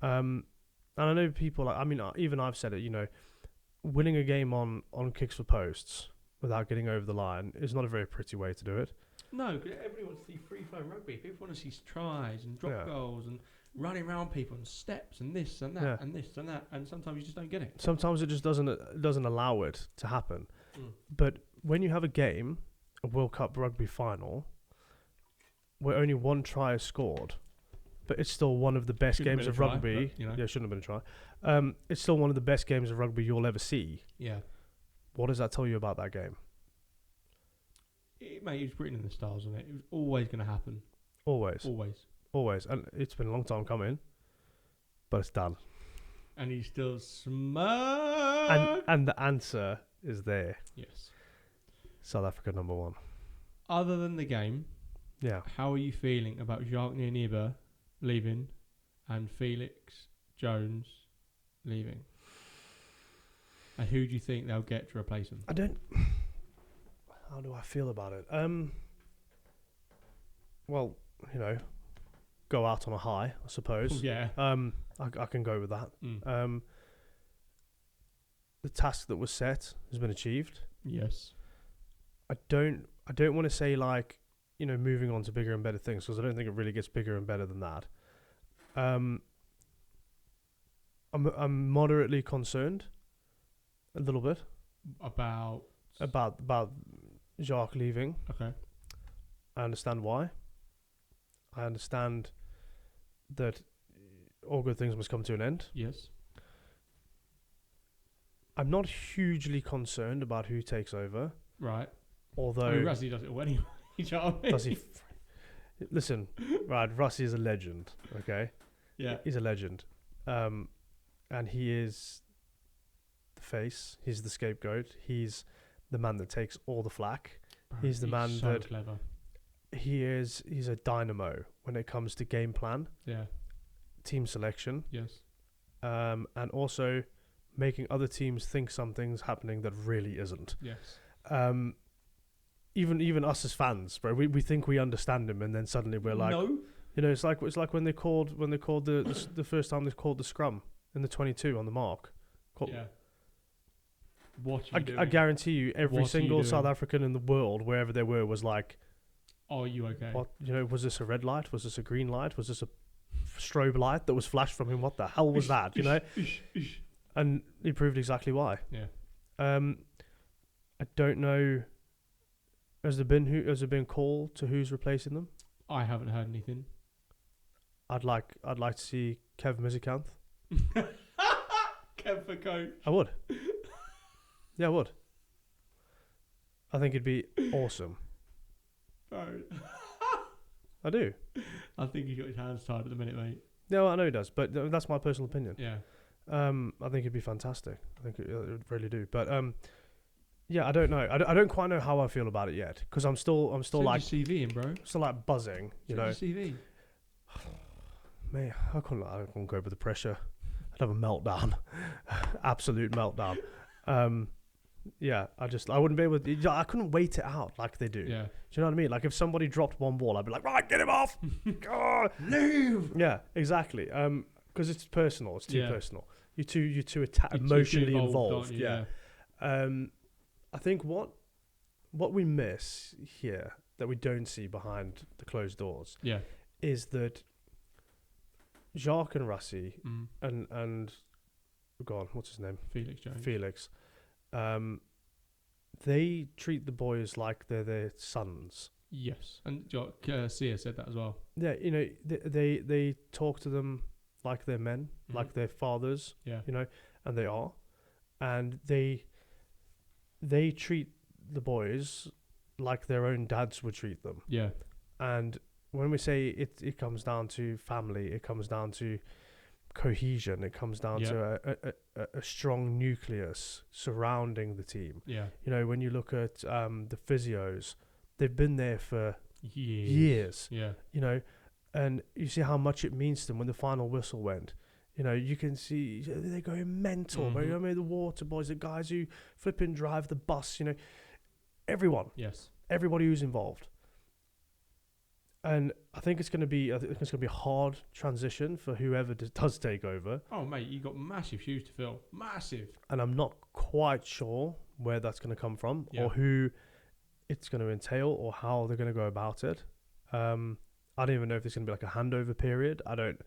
And I know people, like, I mean, even I've said it, you know, winning a game on kicks for posts without getting over the line is not a very pretty way to do it. No, everybody wants to see free-flow rugby. People want to see tries and drop goals and running around people and steps and this and that and this and that, and sometimes you just don't get it. Sometimes it just doesn't allow it to happen. But when you have a game, a World Cup rugby final, where only one try is scored, but it's still one of the best games of rugby. But, you know. Yeah, shouldn't have been a try. It's still one of the best games of rugby you'll ever see. Yeah. What does that tell you about that game? Mate, it was written in the stars, wasn't it? It was always going to happen. Always. And it's been a long time coming, but it's done. And he's still smart. And the answer is there. Yes. South Africa #1. Other than the game, how are you feeling about Jacques Nieba leaving and Felix Jones leaving? And who do you think they'll get to replace him? How do I feel about it? Well, you know, go out on a high, I suppose. Yeah. I can go with that. The task that was set has been achieved. Yes. I don't want to say, like, you know, moving on to bigger and better things, because I don't think it really gets bigger and better than that. I'm moderately concerned, a little bit About about Jacques leaving. okay. I understand why. I understand that all good things must come to an end. Yes. I'm not hugely concerned about who takes over, Right. although I mean, Rusty does it all anyway. You know what I mean? does he? Listen, right? Rusty is a legend. Okay, Yeah. he's a legend, and he is the face. He's the scapegoat. He's the man that takes all the flack. Bro, He's the man so that clever. he's a dynamo when it comes to game plan, Yeah. team selection, Yes. and also making other teams think something's happening that really isn't. Yes. Even us as fans, bro, we think we understand him, and then suddenly we're like, no. you know, it's like when they called the first time they called the scrum in the 22 on the mark. Yeah. What are you doing? I guarantee you, every What are you single doing? South African in the world, wherever they were, was like, Are you okay? what? You know, was this a red light? Was this a green light? Was this a strobe light that was flashed from him? What the hell was that? You know, and he proved exactly why. Yeah. I don't know. Has there been call to who's replacing them? I haven't heard anything. I'd like to see Kev Mizikanth. Kev for coach. I would. Yeah, I would. I think it'd be awesome. Bro. I do. I think he's got his hands tied at the minute, mate. No, I know he does, but that's my personal opinion. Yeah. I think it'd be fantastic. I think it really do. But yeah, I don't know. I don't quite know how I feel about it yet, because I'm still Send like your CV in, bro. still like buzzing. You know, Send your CV. man, I couldn't go with the pressure. I'd have a meltdown, absolute meltdown. Yeah, I wouldn't be able to. I couldn't wait it out like they do. Yeah. Do you know what I mean? Like if somebody dropped one ball, I'd be like, right, get him off. Leave. Yeah, exactly. Because it's personal. It's too Yeah. personal. You're too You're too emotionally involved. aren't you? Yeah. I think what we miss here that we don't see behind the closed doors Yeah. is that Jacques and Rassi Mm. and go on, what's his name? Felix Jones. Felix. They treat the boys like they're their sons. Yes. And Sia said that as well. Yeah, you know, they talk to them like they're men, Mhm. like their fathers, Yeah. you know, and they are. And they treat the boys like their own dads would treat them. Yeah. And when we say it comes down to family, it comes down to cohesion, it comes down to a strong nucleus surrounding the team. Yeah. You know, when you look at the physios, they've been there for Years. Yeah. you know, and you see how much it means to them when the final whistle went. You know, you can see they're going mental. Mhm. You know, I mean, the water boys, the guys who flipping drive the bus, you know, everyone, Yes. everybody who's involved. And I think it's going to be a hard transition for whoever does take over. Oh, mate, you got massive shoes to fill. Massive. And I'm not quite sure where that's going to come from Yeah. or who it's going to entail or how they're going to go about it. I don't even know if there's going to be like a handover period. I don't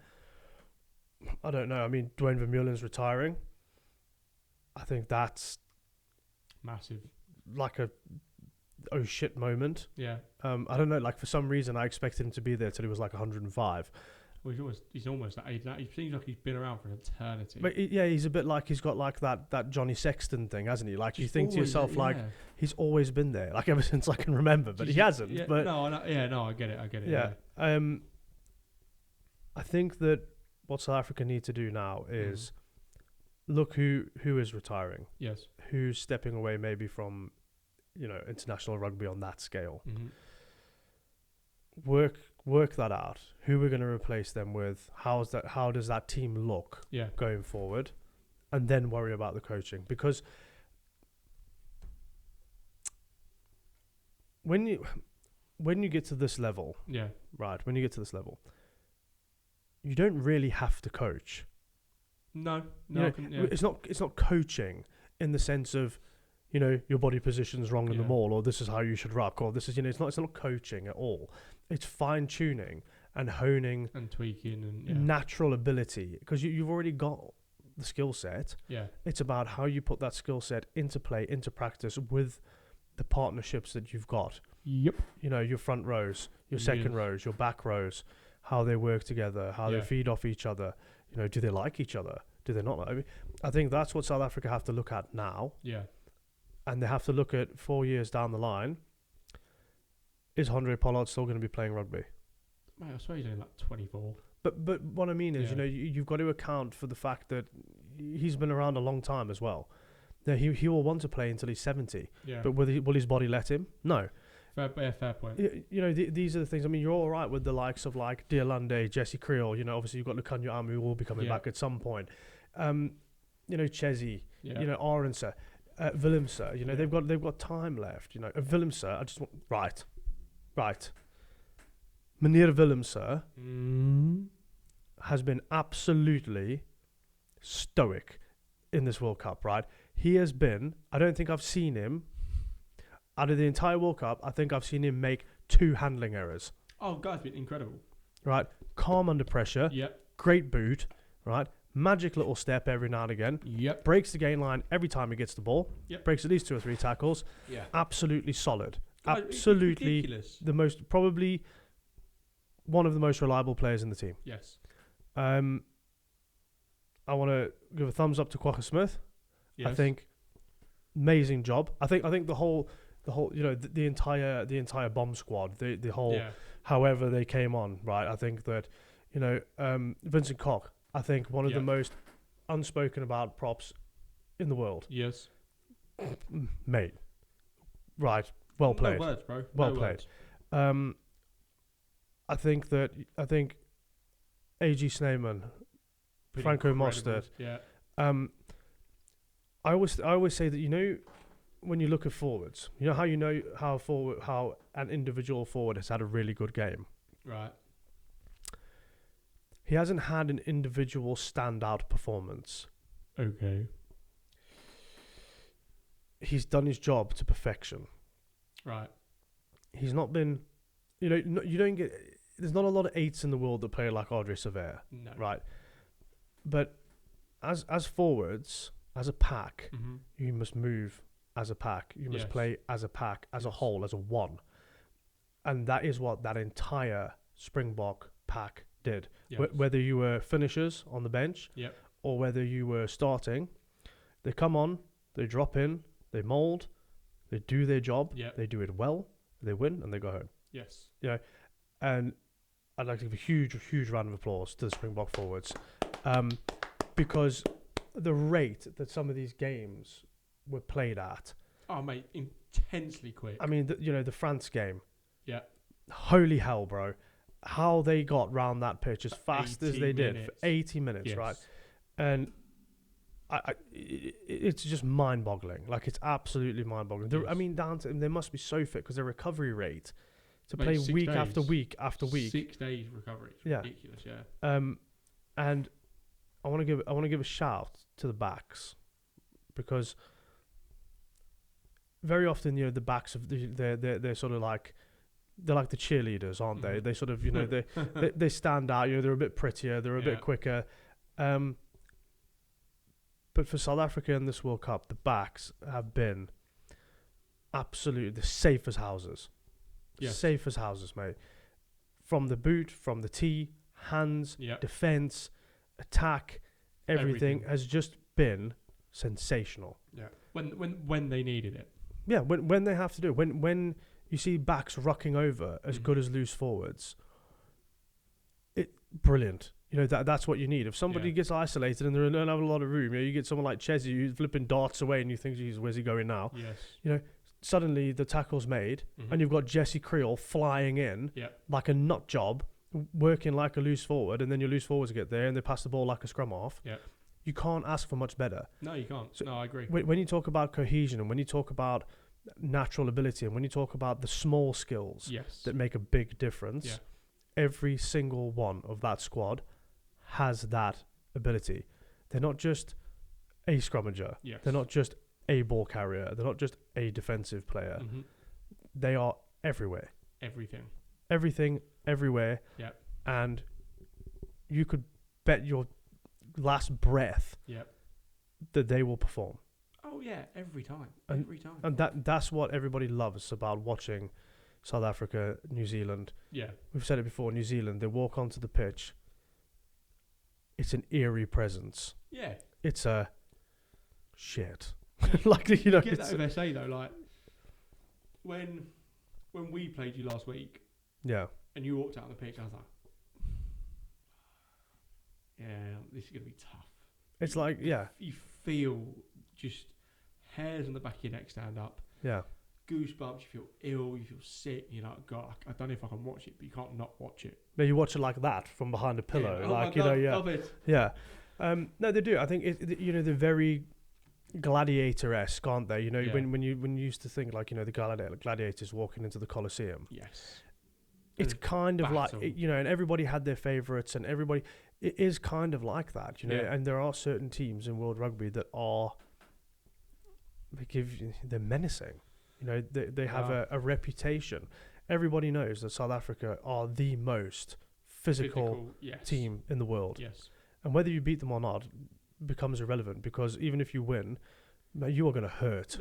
know. I mean, Dwayne Vermeulen's retiring. I think that's Massive. like a oh shit moment. Yeah. I don't know. Like for some reason, I expected him to be there till he was like 105. Well, he's almost that age now. He seems like he's been around for an eternity. But yeah, he's a bit like he's got like that Johnny Sexton thing, hasn't he? Like you Just think to always, yourself, like he's always been there, like ever since I can remember. But he hasn't. Yeah, But no, I get it. yeah. I think that what South Africa need to do now is look who is retiring, Yes. who's stepping away maybe from, you know, international rugby on that scale. Mm-hmm. Work that out. Who we're going to replace them with? How does that team look Yeah. going forward? And then worry about the coaching, because when you get to this level, Yeah. right? When you get to this level, you don't really have to coach. No. You know, it's not coaching in the sense of, you know, your body position's wrong in the Yeah. maul, or this is how you should ruck, or this is, you know, it's not coaching at all. It's fine tuning and honing and tweaking and natural ability, because you've already got the skill set. Yeah. It's about how you put that skill set into play, into practice with the partnerships that you've got. Yep. You know, your front rows, your second rows, your back rows, how they work together, how they feed off each other. You know, do they like each other? Do they not? I think that's what South Africa have to look at now. Yeah. And they have to look at 4 years down the line. Is Andre Pollard still going to be playing rugby? Mate, I swear he's only like 24. But what I mean is, you know, you've got to account for the fact that he's been around a long time as well. Now, he will want to play until he's 70. Yeah. But will his body let him? No. Fair point. You know, these are the things. I mean, you're all right with the likes of like Deolande, Jesse Creel. You know, obviously you've got Lukhanyo Amu who will be coming back at some point. You know, Chesi. You know, Aronsa, Willemse. You know, they've got time left. You know, Willemse. I just want right. Meneer Willemse has been absolutely stoic in this World Cup. Right, he has been. I don't think I've seen him. Out of the entire World Cup, I think I've seen him make 2 handling errors. Oh, guy's been incredible. Right. Calm under pressure. Yep. Great boot. Right. Magic little step every now and again. Yep. Breaks the gain line every time he gets the ball. Yep. Breaks at least 2 or 3 tackles. Yeah. Absolutely solid. God, Absolutely ridiculous. probably one of the most reliable players in the team. Yes. I want to give a thumbs up to Quagga Smith. Yes. I think amazing job. I think the whole you know the entire bomb squad, the whole however they came on, right? I think that, you know, Vincent Koch, I think one of the most unspoken about props in the world. Yes. Mate. Right. Well played. No words, bro. Well played. I think A.G. Sneyman, Franco Mostert. Yeah. I always say that, you know, when you look at forwards, you know how an individual forward has had a really good game. Right. He hasn't had an individual standout performance. Okay. He's done his job to perfection. Right. He's not been, you know, you don't get. There's not a lot of 8s in the world that play like Audrey Severe. No. Right. But as forwards, as a pack, you must move as a pack. You must play as a pack, as a whole, as a one. And that is what that entire Springbok pack did. Yes. Whether you were finishers on the bench or whether you were starting, they come on, they drop in, they mould, they do their job, they do it well, they win, and they go home. Yes. You know, and I'd like to give a huge round of applause to the Springbok forwards, because the rate that some of these games were played at. Oh, mate, intensely quick. I mean, the France game. Yeah. Holy hell, bro. How they got round that pitch as fast as they did for 80 minutes, right? And it's just mind-boggling. Like, it's absolutely mind-boggling. I mean, down to, they must be so fit because their recovery rate to play week after week after week. 6 days recovery. It's ridiculous, And I want to give a shout to the backs, because very often, you know, the backs of they're sort of like, they're like the cheerleaders, aren't they? They sort of, you know, they stand out. You know, they're a bit prettier, they're a bit quicker. But for South Africa in this World Cup, the backs have been absolutely the safe as houses. Safe as houses, mate. From the boot, from the tee, hands, defense, attack, everything has just been sensational. Yeah. When they needed it. Yeah, when they have to do it. When you see backs rucking over as good as loose forwards, brilliant. You know, that's what you need. If somebody gets isolated and they don't have a lot of room, you know, you get someone like Chesi who's flipping darts away and you think, geez, where's he going now? Yes. You know, suddenly the tackle's made and you've got Jesse Creel flying in like a nut job, working like a loose forward, and then your loose forwards get there and they pass the ball like a scrum half. Yeah. You can't ask for much better. No, you can't. So I agree. When you talk about cohesion and when you talk about natural ability and when you talk about the small skills that make a big difference, every single one of that squad has that ability. They're not just a scrummager. Yes. They're not just a ball carrier. They're not just a defensive player. They are everywhere. Everything, everywhere. Yeah. And you could bet your last breath Yep. that they will perform. Oh yeah, every time. And- Every time. And that's what everybody loves about watching South Africa, New Zealand. Yeah. We've said it before, New Zealand, they walk onto the pitch. It's an eerie presence. Yeah. It's a shit. Like, you know, You get it's, that with SA though, like when we played you last week yeah. and you walked out on the pitch, I was like, yeah, this is gonna be tough. It's like, yeah, You feel just hairs on the back of your neck stand up, yeah. goosebumps. You feel ill. You feel sick. You're like, God, I don't know if I can watch it, but you can't not watch it. No, you watch it like that from behind a pillow, Yeah. Oh like, my God, yeah, love it. yeah. No, they do. I think they're very gladiator-esque, aren't they? You know, Yeah. when you used to think like, you know, the gladiators walking into the Colosseum. Yes. It's kind of like, battle. you know, and everybody had their favourites, and everybody, it is kind of like that, you know. Yeah. And there are certain teams in World Rugby that are, they're menacing. You know, they have Wow. a reputation. Everybody knows that South Africa are the most physical yes. team in the world. Yes. And whether you beat them or not becomes irrelevant, because even if you win, man, you are going to hurt.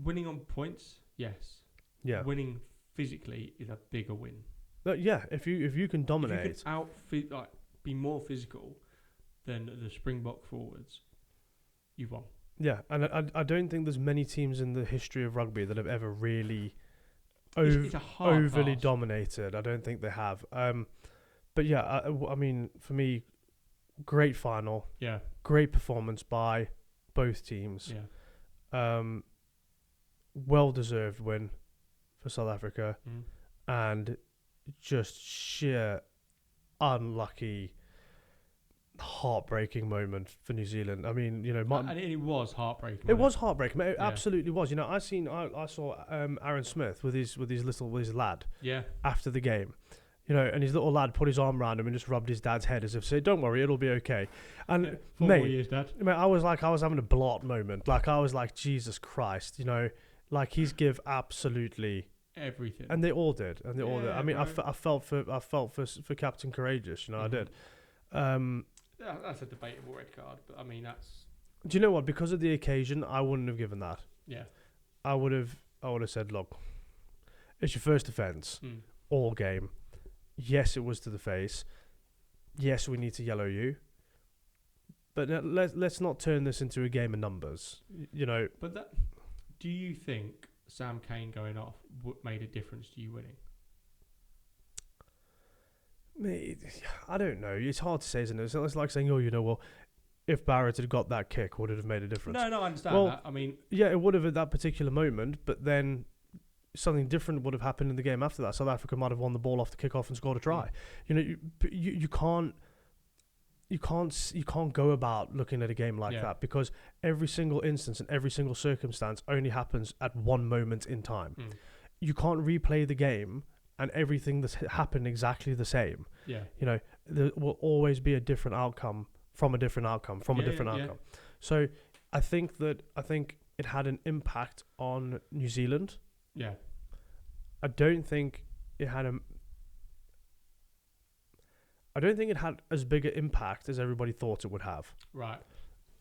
Winning on points, yes. Yeah. Winning physically is a bigger win. But yeah, if you can dominate. If you can be more physical than the Springbok forwards, you've won. Yeah, and I don't think there's many teams in the history of rugby that have ever really It's a hard overly task. dominated. I don't think they have. But yeah, I mean, for me, great final, Yeah. great performance by both teams. Yeah. Well-deserved win for South Africa, Mm. and just sheer unlucky, heartbreaking moment for New Zealand. I mean, you know, And it was heartbreaking. it was heartbreaking. It Yeah. absolutely was. You know, I saw Aaron Smith with his lad Yeah. after the game. You know, and his little lad put his arm around him and just rubbed his dad's head as if to say, "Don't worry, it'll be okay." And 4 mate, years, Dad. I was having a blot moment. Like, I was like, Jesus Christ, you know, like, he's give absolutely Everything. and they all did, and they all did. Yeah, I mean, I bro. felt for Captain Courageous, you know, I did. That's a debatable red card, but I mean, that's Do you know what? Because of the occasion, I wouldn't have given that. yeah. I would have said, look, it's your first offence, Mm. all game. Yes, it was to the face. Yes, we need to yellow you. But let's not turn this into a game of numbers. You know, But do you think Sam Cane going off made a difference to you winning? I don't know. It's hard to say, isn't it? It's like saying, oh, you know, well, if Barrett had got that kick, would it have made a difference? No, I understand Well, that. I mean, Yeah, it would have at that particular moment, but then something different would have happened in the game after that. South Africa might have won the ball off the kickoff and scored a try. You know, you can't go about looking at a game like that, because every single instance and every single circumstance only happens at one moment in time. Mm. You can't replay the game and everything that's happened exactly the same. yeah. You know, there will always be a different outcome from a different outcome from a different outcome. So I think it had an impact on New Zealand. Yeah. I don't think it had as big an impact as everybody thought it would have. Right.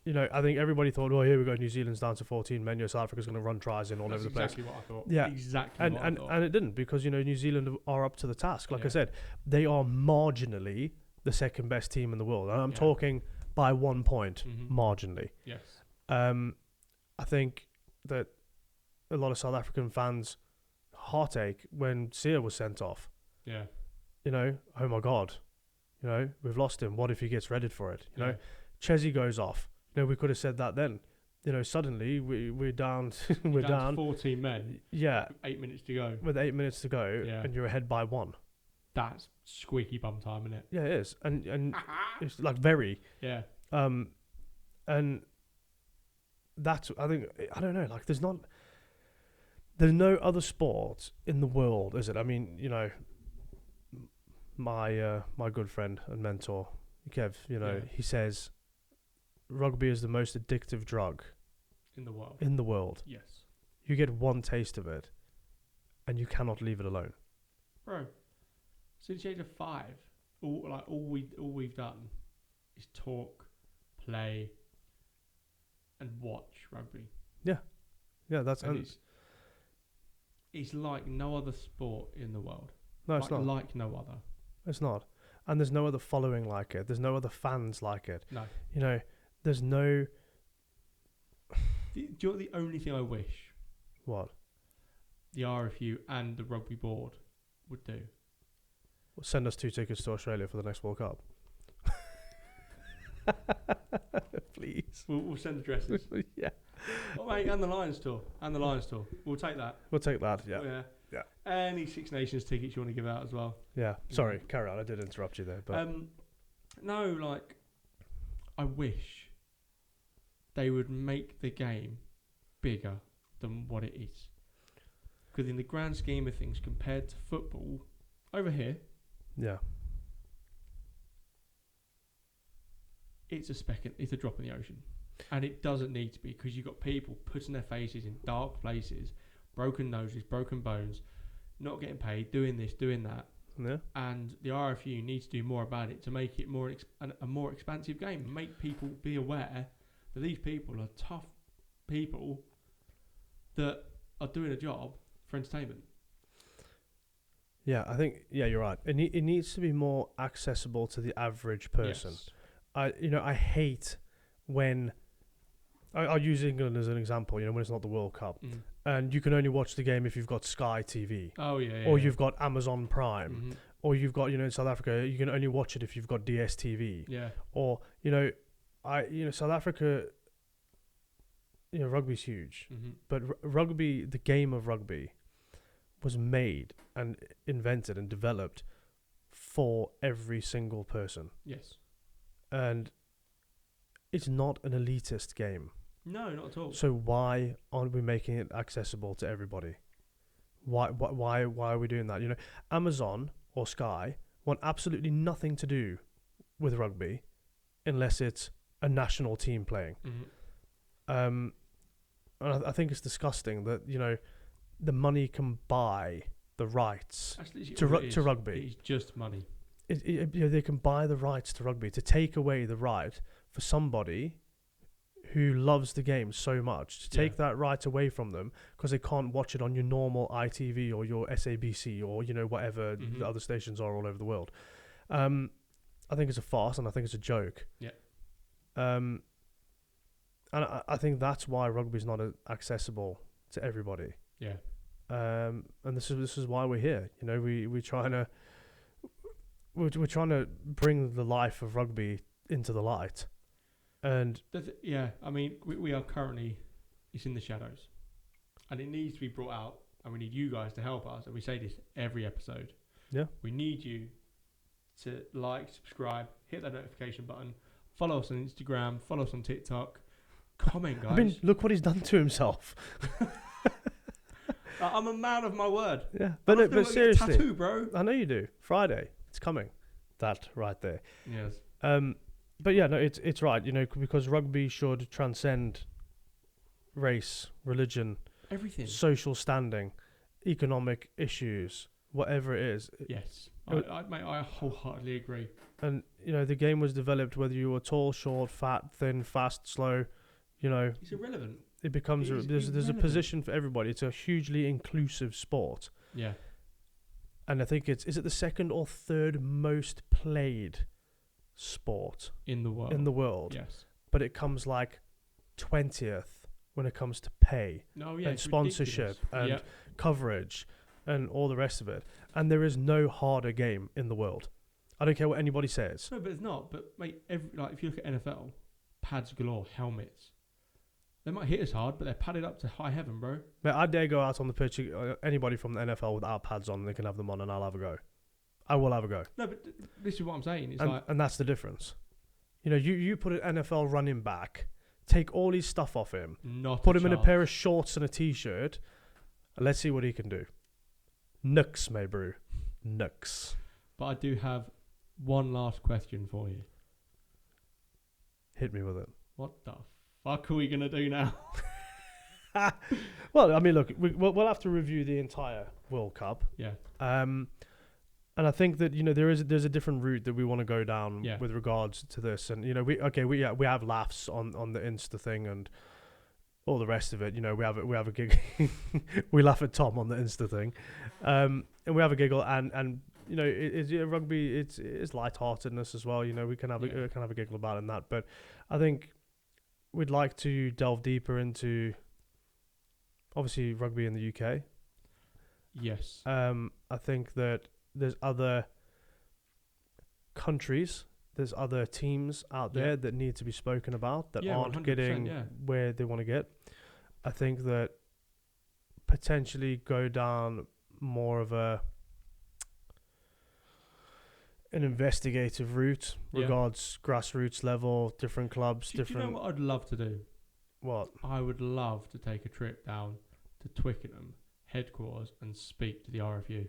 You know, I think everybody thought, oh, here we go, New Zealand's down to 14 men, South Africa's going to run tries in all That's over the place. exactly what I thought. Yeah. Exactly what I thought. And it didn't, because, you know, New Zealand are up to the task. Like I Yeah. said, they are marginally the second best team in the world. And I'm Yeah. talking by 1 point, Mhm. marginally. Yes. I think that a lot of South African fans heartache when Sia was sent off. Yeah. You know, oh my God, you know, we've lost him. What if he gets readied for it? You know, Yeah. Chesney goes off. You know, we could have said that then. You know, suddenly we're down. We're Down down. to 14 men. Yeah, 8 minutes to go. with 8 minutes to go, Yeah. and you're ahead by 1. That's squeaky bum time, isn't it? Yeah, it is, and it's like very. Yeah. And that's, I think, I don't know, like, there's no other sport in the world, is it? I mean, you know, my good friend and mentor, Kev, you know, Yeah. he says rugby is the most addictive drug In the world. in the world. Yes. You get one taste of it and you cannot leave it alone. Bro, since the age of 5, all we've done is talk, play, and watch rugby. Yeah, that's And it's like no other sport in the world. no, it's not. Like no other. It's not. And there's no other following like it. There's no other fans like it. No. You know, there's no... Do you know what the only thing I wish What? the RFU and the rugby board would do? Send us 2 tickets to Australia for the next World Cup. Please. We'll send addresses. Yeah. Oh, mate, and the Lions tour. We'll take that. We'll take that, yeah. Yeah. Any Six Nations tickets you want to give out as well. Yeah. Sorry, carry on. I did interrupt you there. But no, like, I wish they would make the game bigger than what it is. Because in the grand scheme of things, compared to football, over here, yeah, it's a drop in the ocean. And it doesn't need to be, because you've got people putting their faces in dark places, broken noses, broken bones, not getting paid, doing this, doing that. Yeah. And the RFU needs to do more about it to make it a more expansive game. Make people be aware that these people are tough people that are doing a job for entertainment. Yeah, I think, you're right. It needs to be more accessible to the average person. Yes. I hate when... I'll use England as an example, when it's not the World Cup. Mm. And you can only watch the game if you've got Sky TV. Oh, yeah. Or you've got Amazon Prime. Mm-hmm. Or you've got, in South Africa, you can only watch it if you've got DSTV. Yeah. Or, South Africa, rugby's huge. Mm-hmm. But rugby, the game of rugby, was made and invented and developed for every single person. Yes. And it's not an elitist game. No, not at all. So why aren't we making it accessible to everybody? Why are we doing that? Amazon or Sky want absolutely nothing to do with rugby unless it's a national team playing. Mm-hmm. And I think it's disgusting that the money can buy the rights to rugby. It's just money. They can buy the rights to rugby, to take away the right for somebody who loves the game so much, to take that right away from them because they can't watch it on your normal ITV or your SABC or whatever the other stations are all over the world. I think it's a farce and I think it's a joke. Yeah. And I think that's why rugby's not accessible to everybody. Yeah. And this is why we're here. We're trying to bring the life of rugby into the light. And I mean, we are currently, it's in the shadows, and it needs to be brought out, and we need you guys to help us. And we say this every episode. Yeah, we need you to like, subscribe, hit that notification button, follow us on Instagram, follow us on TikTok, comment, guys. I mean, look what he's done to himself. I'm a man of my word. Yeah, but seriously, get a tattoo, bro. I know you do. Friday, it's coming. That right there. Yes. But yeah, no, it's right. Because rugby should transcend race, religion, everything, social standing, economic issues, whatever it is. Yes, I wholeheartedly agree. And the game was developed whether you were tall, short, fat, thin, fast, slow. It's irrelevant. It becomes there's a position for everybody. It's a hugely inclusive sport. Yeah. And I think is it the second or third most played sport in the world? Yes. But it comes like 20th when it comes to pay and sponsorship and coverage and all the rest of it. And there is no harder game in the world. I don't care what anybody says. No, but it's not. But mate, if you look at NFL, pads galore, helmets. They might hit us hard, but they're padded up to high heaven, bro. Mate, I dare go out on the pitch. Anybody from the NFL without pads on, they can have them on, and I'll have a go. I will have a go. No, but this is what I'm saying. And that's the difference. You put an NFL running back, take all his stuff off him, put him in a pair of shorts and a t-shirt, and let's see what he can do. Nux, my bro. Nux. But I do have one last question for you. Hit me with it. What the fuck are we going to do now? Well, I mean, look, we'll have to review the entire World Cup. Yeah. And I think that there's a different route that we want to go down Yeah. with regards to this, and we have laughs on the Insta thing and all the rest of it. We have a gig. We laugh at Tom on the Insta thing, and we have a giggle, and rugby. It's lightheartedness as well. We can have a giggle about it and that. But I think we'd like to delve deeper into obviously rugby in the UK. Yes. I think that there's other countries, there's other teams out there that need to be spoken about that aren't getting where they want to get. I think that potentially go down more of an investigative route regards grassroots level, different clubs, Do you know what I'd love to do? What? I would love to take a trip down to Twickenham headquarters and speak to the RFU.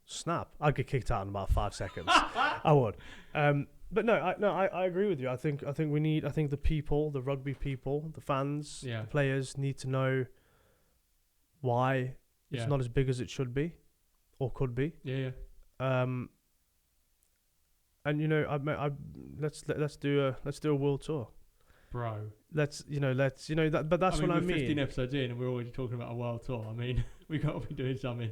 Snap! I'd get kicked out in about 5 seconds. I would. But I agree with you. I think the people, the rugby people, the fans, the players need to know why it's not as big as it should be, or could be. Yeah. And let's do a world tour, bro. But that's what I mean. We're 15 episodes in and we're already talking about a world tour. I mean, we got to be doing something.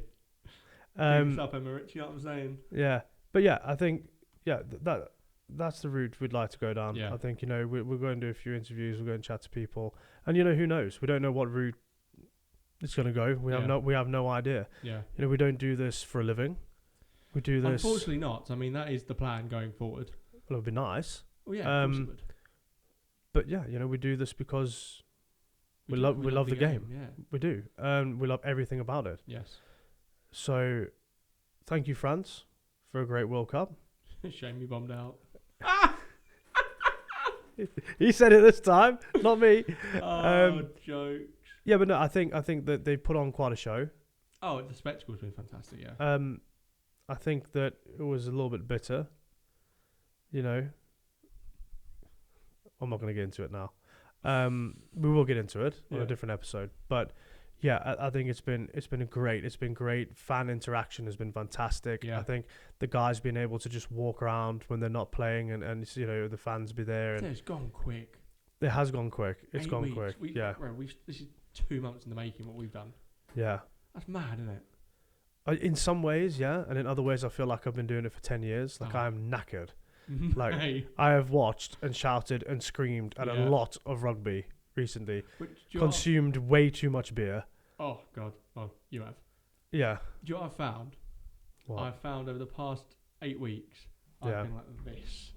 Up, Emirates, you know what I'm saying? Yeah, but I think that's the route we'd like to go down. I think we're going to do a few interviews. We're going to chat to people, and who knows? We don't know what route it's going to go. We have no idea. Yeah. We don't do this for a living. We do this. Unfortunately, not. I mean, that is the plan going forward. Well, it would be nice. Well, yeah, of course it would. But we do this because we love the game. Yeah, we do. We love everything about it. Yes. So, thank you, France, for a great World Cup. Shame you bombed out. He said it this time, not me. Jokes. Yeah, but no, I think that they put on quite a show. Oh, the spectacle's been fantastic. Yeah. I think that it was a little bit bitter. I'm not going to get into it now. We will get into it on a different episode, but. Yeah, I think it's been great. It's been great. Fan interaction has been fantastic. Yeah. I think the guys being able to just walk around when they're not playing and the fans be there. And it's gone quick. It has gone quick. It's 8 gone weeks. quick. This is 2 months in the making. What we've done. Yeah. That's mad, isn't it? In some ways, yeah, and in other ways, I feel like I've been doing it for 10 years. Like I am knackered. Like I have watched and shouted and screamed at a lot of rugby recently. Consumed way too much beer. Oh, God. Well, you have. Yeah. Do you know what I found? What? I found over the past 8 weeks, I've been like this.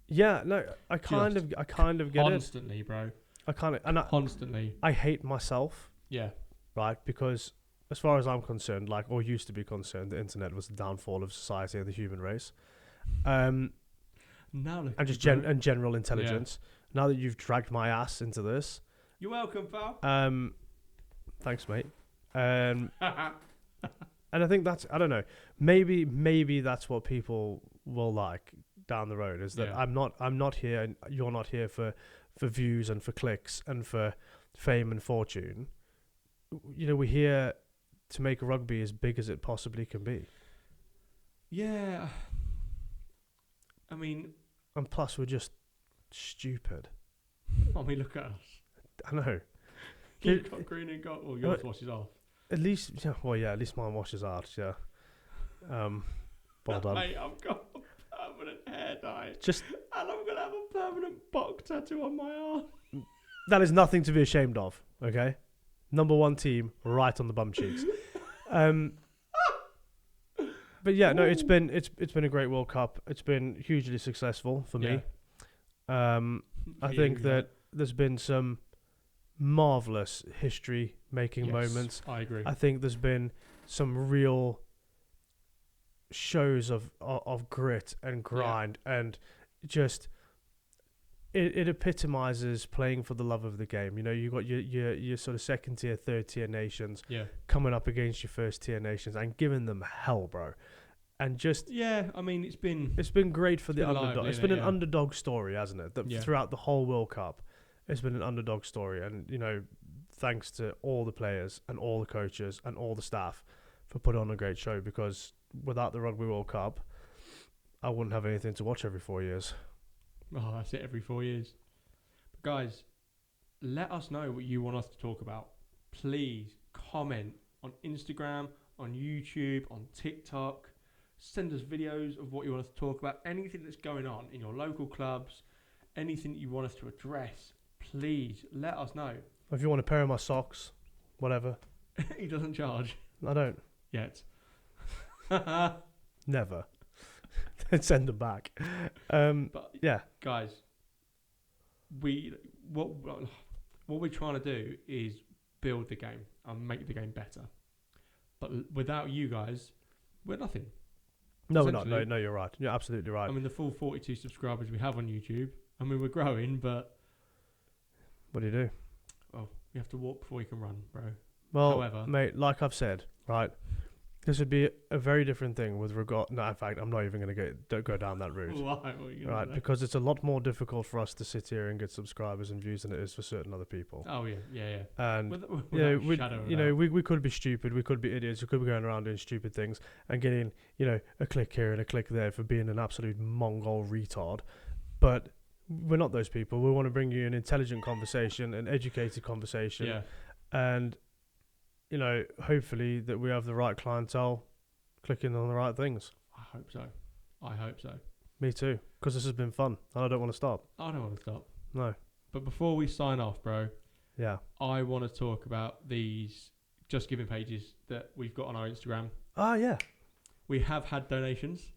Yeah, no, I kind of get constantly, bro. Constantly. I hate myself. Yeah. Right? Because as far as I'm concerned, or used to be concerned, the internet was the downfall of society and the human race. Now look and just general intelligence. Yeah. Now that you've dragged my ass into this. You're welcome, pal. Thanks, mate. And I think that's, I don't know, maybe that's what people will like down the road, is that I'm not here and you're not here for views and for clicks and for fame and fortune. We're here to make rugby as big as it possibly can be. Yeah. I mean... And plus, we're just stupid. I mean, look at us. I know. You've got green and gold. Well, yours washes off. At least, at least mine washes out, yeah. Well done. Mate, I've got a permanent hair dye. And I'm going to have a permanent box tattoo on my arm. That is nothing to be ashamed of, okay? Number 1 team, right on the bum cheeks. But yeah, no, it's been a great World Cup. It's been hugely successful for me. I think that there's been some marvelous history-making moments. I agree. I think there's been some real shows of grit and grind, and just it epitomizes playing for the love of the game. You got your sort of second tier, third tier nations coming up against your first tier nations and giving them hell, bro. And just I mean, it's been great for the underdog. It's been an underdog story, hasn't it? That throughout the whole World Cup, it's been an underdog story, and thanks to all the players and all the coaches and all the staff for putting on a great show, because without the Rugby World Cup, I wouldn't have anything to watch every 4 years. Oh, that's it, every 4 years. But guys, let us know what you want us to talk about. Please comment on Instagram, on YouTube, on TikTok. Send us videos of what you want us to talk about. Anything that's going on in your local clubs, anything that you want us to address, please let us know. If you want a pair of my socks, whatever. He doesn't charge. I don't. Yet. Never. Send them back. But yeah. Guys, what we're trying to do is build the game and make the game better. But without you guys, we're nothing. No, we're not. No, you're right. You're absolutely right. I mean, the full 42 subscribers we have on YouTube, I mean, we're growing, but... What do you do? Well, you have to walk before you can run, bro. Well, however, mate, like I've said, right, this would be a very different thing with regard... No, in fact, I'm not even going to go down that route. Why? What are you gonna right, say? because it's a lot more difficult for us to sit here and get subscribers and views than it is for certain other people. Oh, yeah. And, we could be stupid, we could be idiots, we could be going around doing stupid things and getting, a click here and a click there for being an absolute Mongol retard. But we're not those people. We want to bring you an intelligent conversation, an educated conversation. Yeah. And, hopefully that we have the right clientele clicking on the right things. I hope so. Me too, because this has been fun and I don't want to stop. I don't want to stop. No. But before we sign off, bro, Yeah. I want to talk about these Just Giving pages that we've got on our Instagram. Ah, yeah. We have had donations.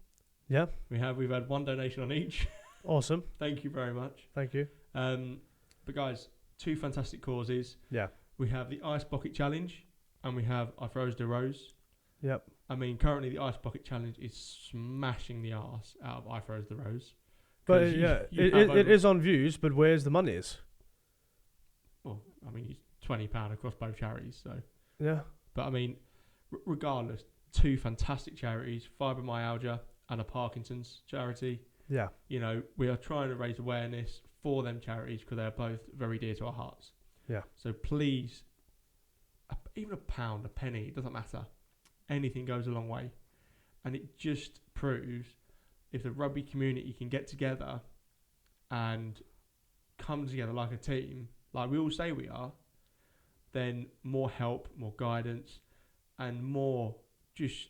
Yeah. We've had one donation on each. Awesome. Thank you very much. Thank you. But guys, 2 fantastic causes. Yeah. We have the Ice Bucket Challenge and we have I Froze the Rose. Yep. I mean, currently the Ice Bucket Challenge is smashing the arse out of I Froze the Rose. But it is on views, but where's the monies? Well, I mean, it's £20 across both charities, so. Yeah. But I mean, regardless, 2 fantastic charities, fibromyalgia and a Parkinson's charity. Yeah. We are trying to raise awareness for them charities because they are both very dear to our hearts. Yeah. So please, even £1, a penny, it doesn't matter. Anything goes a long way. And it just proves if the rugby community can get together and come together like a team, like we all say we are, then more help, more guidance, and more just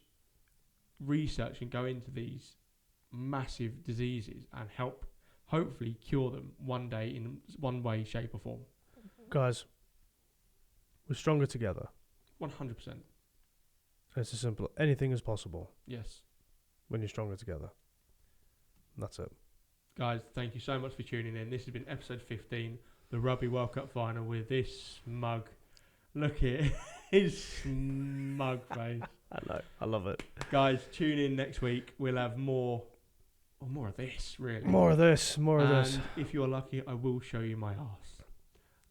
research can go into these massive diseases and help hopefully cure them one day in one way, shape or form. Guys, we're stronger together. 100%. It's as simple. Anything is possible. Yes. When you're stronger together. And that's it. Guys, thank you so much for tuning in. This has been episode 15, the Rugby World Cup final with this smug. Look at his smug face. I know. I love it. Guys, tune in next week. We'll have more of this, really. More of this. And if you're lucky, I will show you my arse.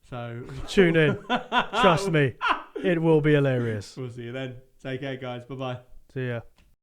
So tune in. Trust me. It will be hilarious. We'll see you then. Take care, guys. Bye-bye. See ya.